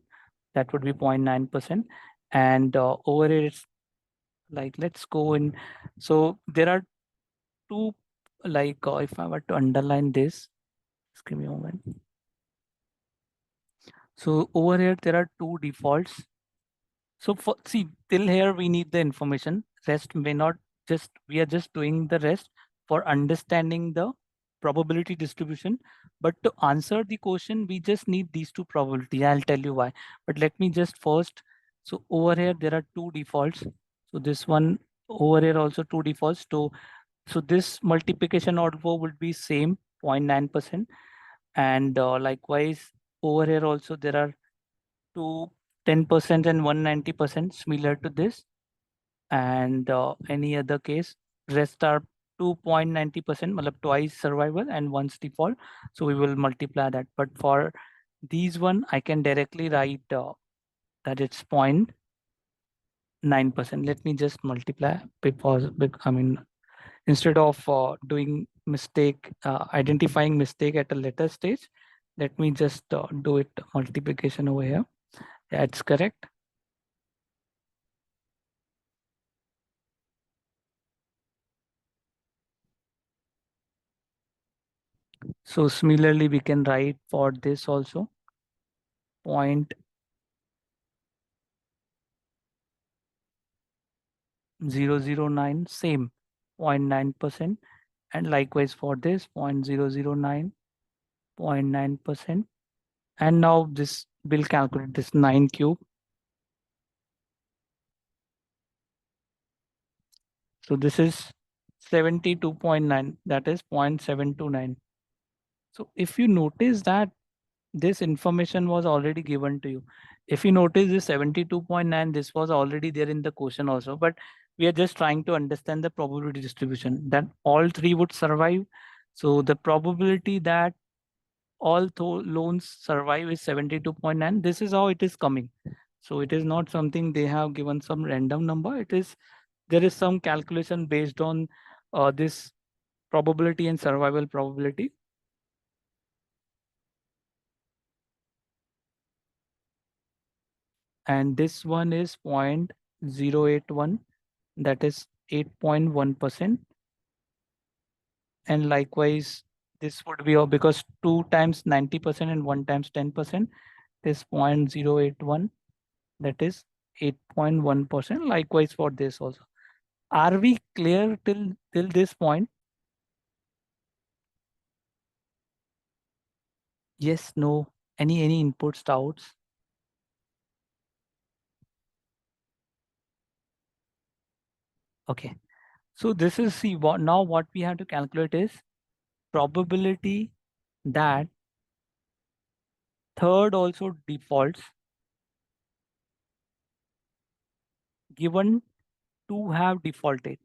that would be 0.9%. And over here, it's like, let's go in. So there are two, like if I were to underline this, just give me a moment. So over here, there are two defaults. So see, till here, we need the information. Rest may not, just, we are just doing the rest for understanding the probability distribution. But to answer the question, we just need these two probabilities. I'll tell you why. But let me just first, so over here, there are two defaults. So this one over here also two defaults. So this multiplication outflow would be same 0.9%. And likewise, over here also there are two 10% and 190% similar to this. And any other case, rest are 2.90%, matlab twice survival and once default. So we will multiply that. But for these one, I can directly write that it's 0.9%. Let me just multiply because I mean, instead of doing mistake, identifying mistake at a later stage, let me just do it multiplication over here. Yeah, it's correct. So similarly, we can write for this also 0.009, same 0.9%. And likewise for this 0.009, 0.9%. And now this will calculate this 9 cube. So this is 72.9, that is 0.729. So if you notice that this information was already given to you. If you notice this 72.9, this was already there in the question also, but we are just trying to understand the probability distribution that all three would survive. So the probability that all loans survive is 72.9. This is how it is coming. So it is not something they have given some random number. It is, there is some calculation based on this probability and survival probability. And this one is 0.081, that is 8.1%. And likewise, this would be because 2 times 90% and 1 times 10%, this 0.081, that is 8.1%. Likewise for this also. Are we clear till this point? Yes, no, any inputs, doubts? Okay, so this is, see, what now what we have to calculate is probability that third also defaults given two have defaulted.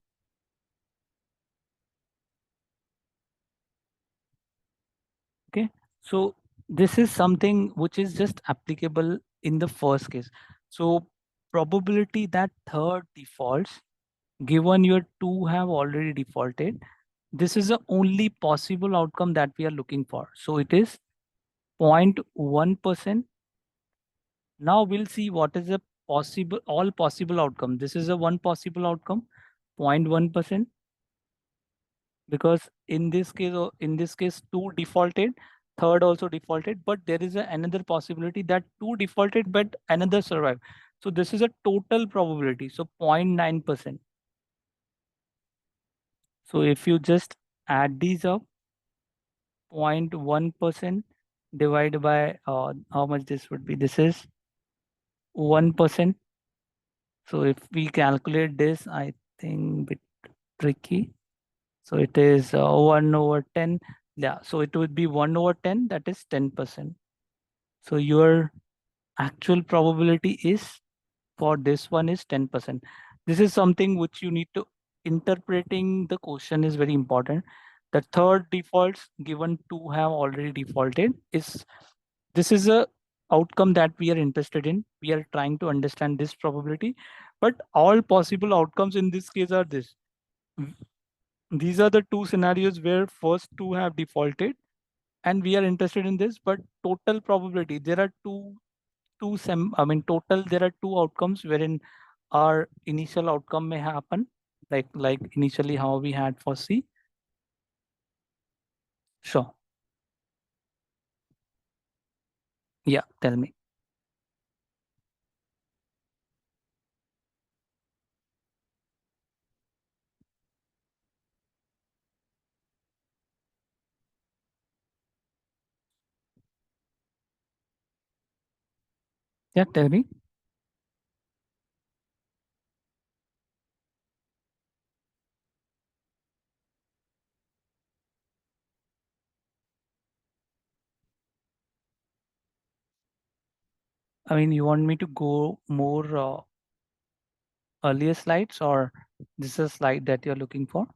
Okay, so this is something which is just applicable in the first case. So probability that third defaults given your two have already defaulted, this is the only possible outcome that we are looking for. So it is 0.1%. Now we'll see what is the possible, all possible outcome. This is a one possible outcome, 0.1%. Because in this case, two defaulted, third also defaulted, but there is another possibility that two defaulted, but another survived. So this is a total probability, so 0.9%. So if you just add these up, 0.1% divided by how much this would be, this is 1%. So if we calculate this, I think bit tricky. So it is 1/10. Yeah, so it would be 1/10, that is 10%. So your actual probability is for this one is 10%. This is something which you need to, interpreting the question is very important. The third defaults given two have already defaulted is, this is a outcome that we are interested in. We are trying to understand this probability, but all possible outcomes in this case are this. These are the two scenarios where first two have defaulted and we are interested in this, but total probability, there are total there are two outcomes wherein our initial outcome may happen, like initially how we had for C. Sure. Yeah, tell me. Yeah, tell me. I mean, you want me to go more earlier slides, or this is a slide that you're looking for?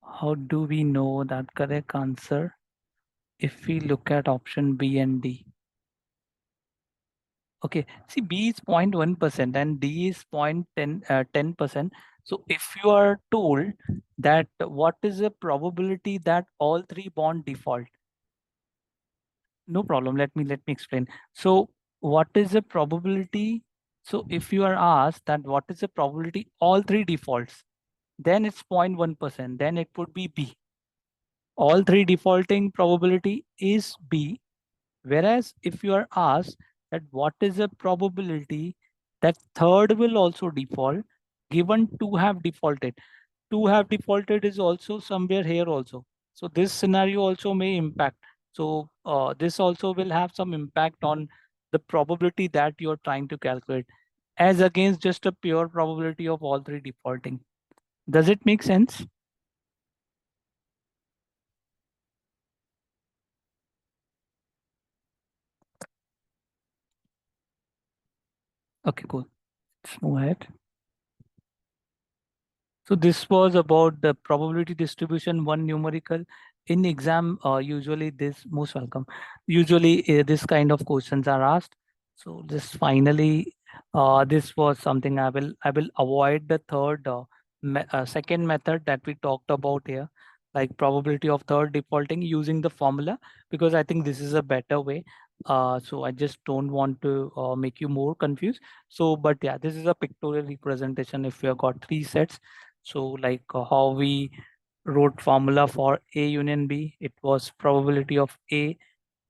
How do we know that correct answer if we look at option B and D? Okay, see, B is 0.1% and D is 10%. So if you are told that what is the probability that all three bond default? No problem. Let me explain. So what is the probability? So if you are asked that what is the probability all three defaults, then it's 0.1%. Then it would be B. All three defaulting probability is B. Whereas if you are asked that what is the probability that third will also default, given two have defaulted. Two have defaulted is also somewhere here also. So this scenario also may impact. So this also will have some impact on the probability that you're trying to calculate as against just a pure probability of all three defaulting. Does it make sense? Okay, cool. Let's move ahead. So this was about the probability distribution, one numerical. In exam, usually this, most welcome. Usually this kind of questions are asked. So just finally, this was something I will avoid the second method that we talked about here, like probability of third defaulting using the formula, because I think this is a better way. So I just don't want to make you more confused. So, but yeah, this is a pictorial representation. If you have got three sets, so like how we wrote formula for A union B, it was probability of A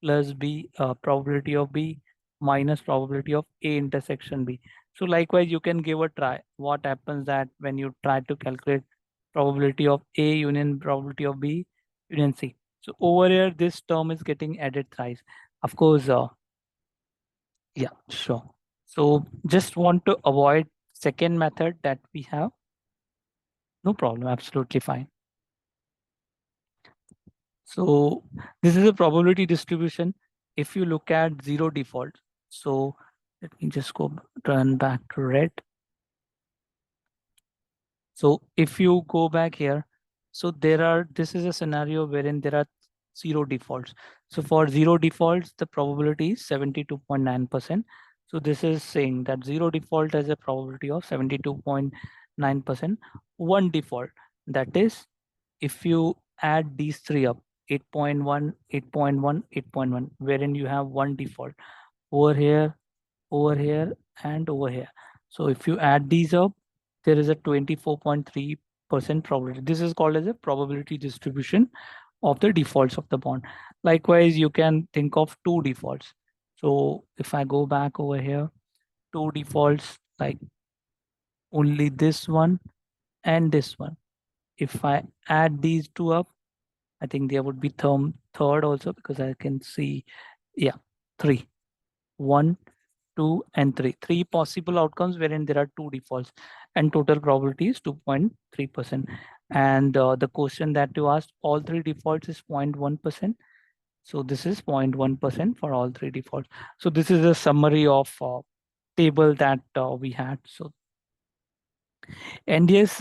plus B, probability of B minus probability of A intersection B. So likewise, you can give a try. What happens that when you try to calculate probability of A union probability of B union C. So over here, this term is getting added thrice. Of course, yeah, sure. So just want to avoid second method that we have. No problem, absolutely fine. So this is a probability distribution. If you look at zero default, so let me just turn back to red. So if you go back here, so this is a scenario wherein there are zero defaults. So for zero defaults, the probability is 72.9%. So this is saying that zero default has a probability of 72.9%. One default, that is, if you add these three up, 8.1, 8.1, 8.1, wherein you have one default over here, and over here. So if you add these up, there is a 24.3% probability. This is called as a probability distribution of the defaults of the bond. Likewise, you can think of two defaults. So if I go back over here, two defaults, like only this one and this one. If I add these two up, I think there would be third also, because I can see, yeah, three. 1, 2, and 3. Three possible outcomes wherein there are two defaults, and total probability is 2.3%. And the question that you asked, all three defaults is 0.1%. So this is 0.1% for all three defaults. So this is a summary of table that we had. So, and yes,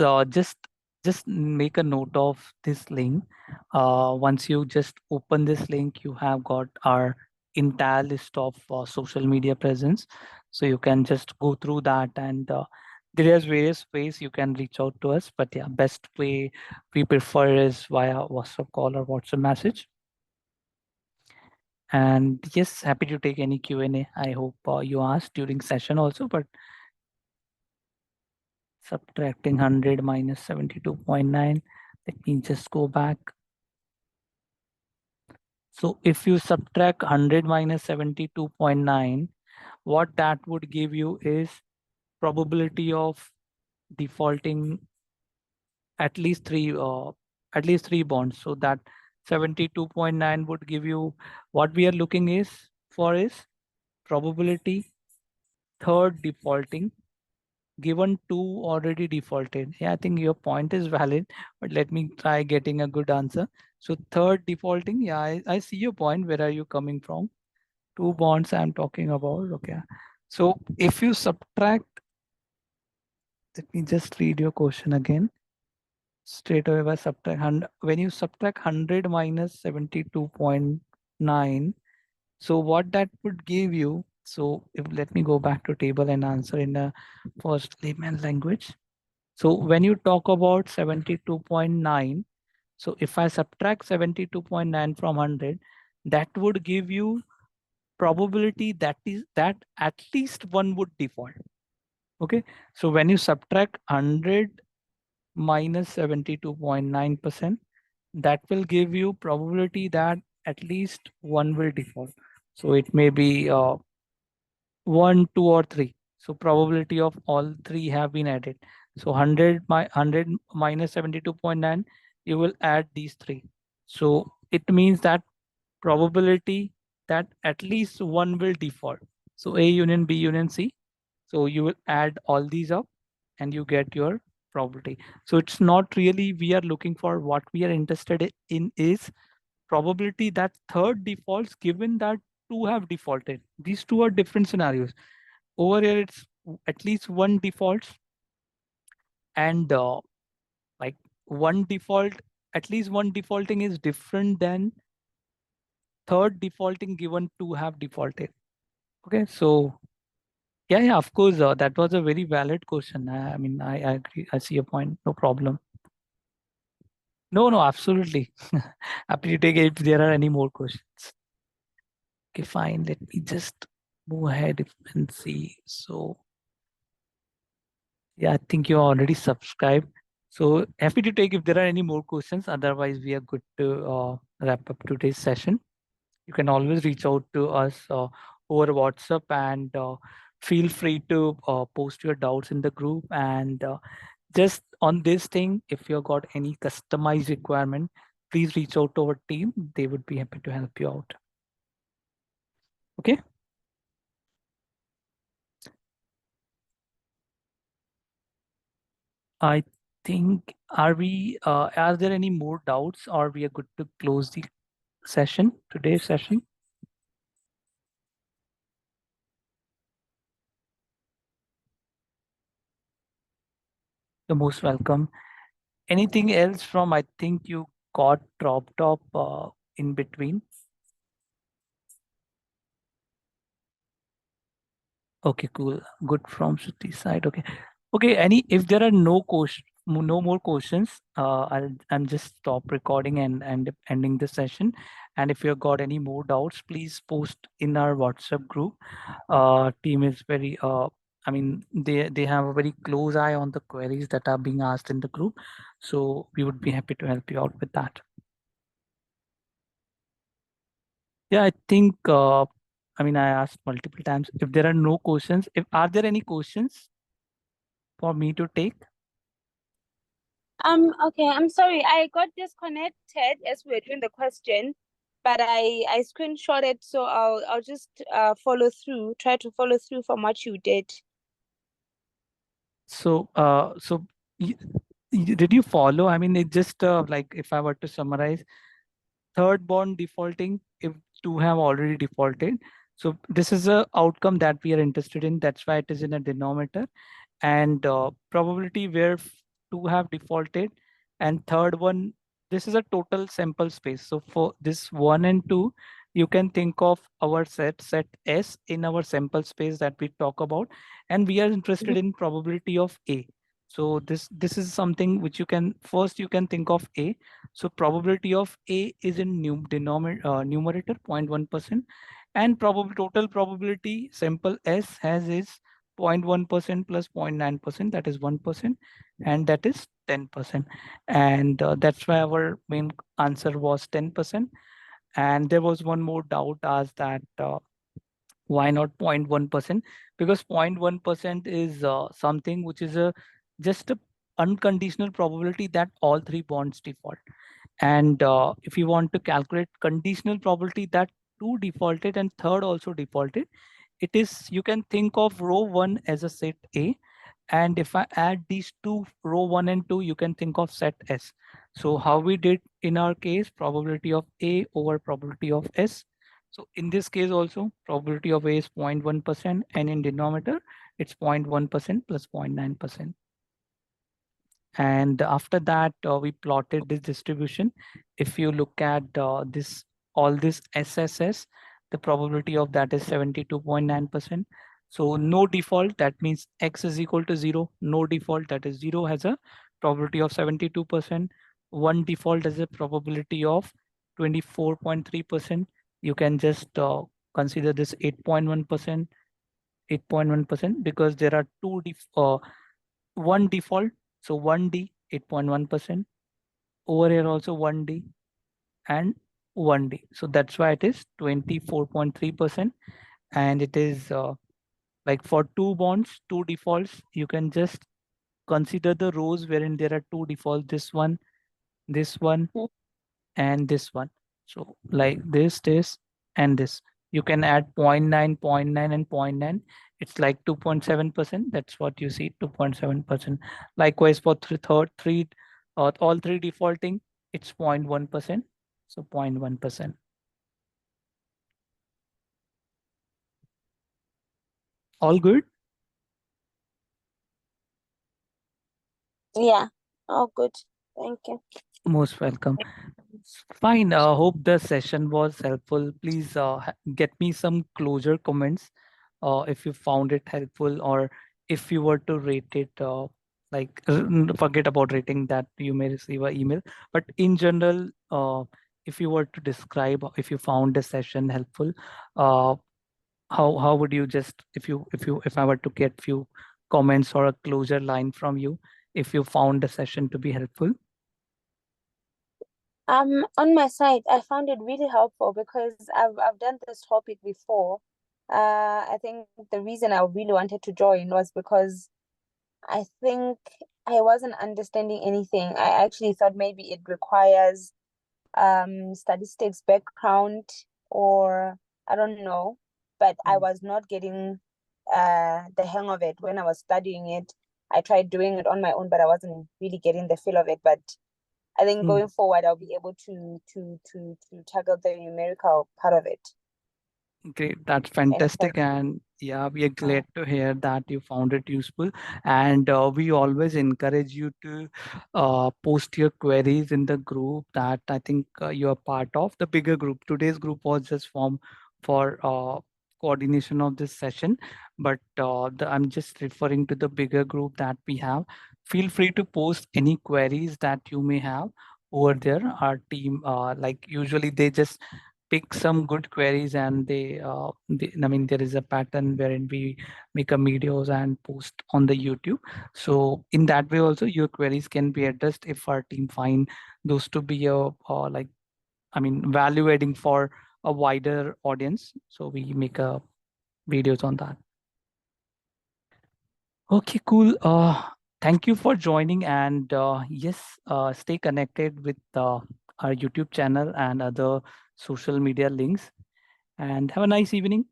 just make a note of this link. Once you just open this link, you have got our entire list of social media presence. So you can just go through that, and there is various ways you can reach out to us. But yeah, best way we prefer is via WhatsApp call or WhatsApp message. And yes, happy to take any Q&A. I hope you asked during session also, but subtracting 100 minus 72.9. Let me just go back. So if you subtract 100 minus 72.9, what that would give you is probability of defaulting at least three bonds. So that 72.9 would give you, what we are looking is for is probability third defaulting given 2 already defaulted. Yeah, I think your point is valid, but let me try getting a good answer. So third defaulting, yeah, I see your point. Where are you coming from? 2 bonds I'm talking about. Okay. So if you subtract, let me just read your question again. Straight away by subtract 100, when you subtract 100 minus 72.9, so what that would give you, so if let me go back to table and answer in the first layman language. So when you talk about 72.9, so if I subtract 72.9 from 100, that would give you probability that is that at least one would default. Okay, so when you subtract 100 minus 72.9%, that will give you probability that at least one will default. So it may be 1, 2, or 3. So probability of all 3 have been added. So 100 minus 72.9, you will add these 3. So it means that probability that at least one will default. So A union B union C. So you will add all these up and you get your probability. So it's not really we are looking for, what we are interested in is probability that third defaults given that 2 have defaulted. These 2 are different scenarios. Over here, it's at least one defaults, and like one default, at least one defaulting is different than third defaulting given 2 have defaulted. Okay, so yeah, of course, that was a very valid question. I mean, I agree. I see your point. No problem. No, absolutely. Happy to take it if there are any more questions. Okay, fine. Let me just move ahead and see. So yeah, I think you already subscribed. So happy to take if there are any more questions. Otherwise, we are good to wrap up today's session. You can always reach out to us over WhatsApp, and feel free to post your doubts in the group. And just on this thing, if you got any customized requirement, please reach out to our team. They would be happy to help you out. Okay. I think, are there any more doubts, or we are good to close the session, today's session? You're most welcome. Anything else from, I think you got dropped off in between? Okay, cool. Good from Shruti's side. Okay. Okay, if there are no more questions, I'm just stop recording and ending the session. And if you've got any more doubts, please post in our WhatsApp group. Team is very I mean, they have a very close eye on the queries that are being asked in the group. So we would be happy to help you out with that. Yeah, I think I mean, I asked multiple times. If there are no questions, are there any questions for me to take? Okay, I'm sorry. I got disconnected as we were doing the question, but I screenshotted, so I'll just try to follow through from what you did. So did you follow? I mean, it just like, if I were to summarize, third bond defaulting if 2 have already defaulted. So this is a outcome that we are interested in. That's why it is in a denominator. And probability where 2 have defaulted, and third one, this is a total sample space. So for this 1 and 2, you can think of our set S in our sample space that we talk about, and we are interested in probability of A. So this is something which you can think of A. So probability of A is in numerator 0.1%, and total probability sample S has is 0.1% plus 0.9%, that is 1%, and that is 10%. And that's why our main answer was 10%. And there was one more doubt asked, that why not 0.1%? Because 0.1% is something which is just a unconditional probability that all 3 bonds default. And if you want to calculate conditional probability that 2 defaulted and third also defaulted, it is, you can think of row 1 as a set A, And if I add these two, row 1 and 2, you can think of set S. So how we did in our case, probability of A over probability of S. So in this case also, probability of A is 0.1%, and in denominator, it's 0.1% plus 0.9%. And after that, we plotted this distribution. If you look at all this SSS, the probability of that is 72.9%. So no default, that means X is equal to 0. No default, that is 0, has a probability of 72%. One default has a probability of 24.3%. You can just consider this 8.1%, 8.1%, because there are one default. So 1D, 8.1%. Over here also 1D and 1D. So that's why it is 24.3%. And it is like for two bonds, two defaults, you can just consider the rows wherein there are two defaults, this one, and this one. So like this, and this. You can add 0.9, 0.9, and 0.9. It's like 2.7%. That's what you see, 2.7%. Likewise for all three defaulting, it's 0.1%. So 0.1%. All good? Yeah. Oh, good. Thank you. Most welcome. Fine. Hope the session was helpful. Please get me some closure comments if you found it helpful, or if you were to rate it, forget about rating that, you may receive an email. But in general, if you were to describe, if you found the session helpful, how would you just, if I were to get few comments or a closure line from you, if you found the session to be helpful? On my side, I found it really helpful because I've done this topic before. I think the reason I really wanted to join was because I think I wasn't understanding anything. I actually thought maybe it requires statistics background, or I don't know, but I was not getting the hang of it when I was studying it. I tried doing it on my own, but I wasn't really getting the feel of it. But I think going forward, I'll be able to tackle the numerical part of it. Great, that's fantastic. And yeah, we are glad to hear that you found it useful. And we always encourage you to post your queries in the group that I think you are part of, the bigger group. Today's group was just formed for coordination of this session, but I'm just referring to the bigger group that we have. Feel free to post any queries that you may have over there. Our team, like usually they just pick some good queries, and I mean, there is a pattern wherein we make a videos and post on the YouTube. So in that way also your queries can be addressed if our team find those to be value adding for a wider audience. So we make videos on that. Okay, cool. Thank you for joining, and yes, stay connected with our YouTube channel and other social media links, and have a nice evening.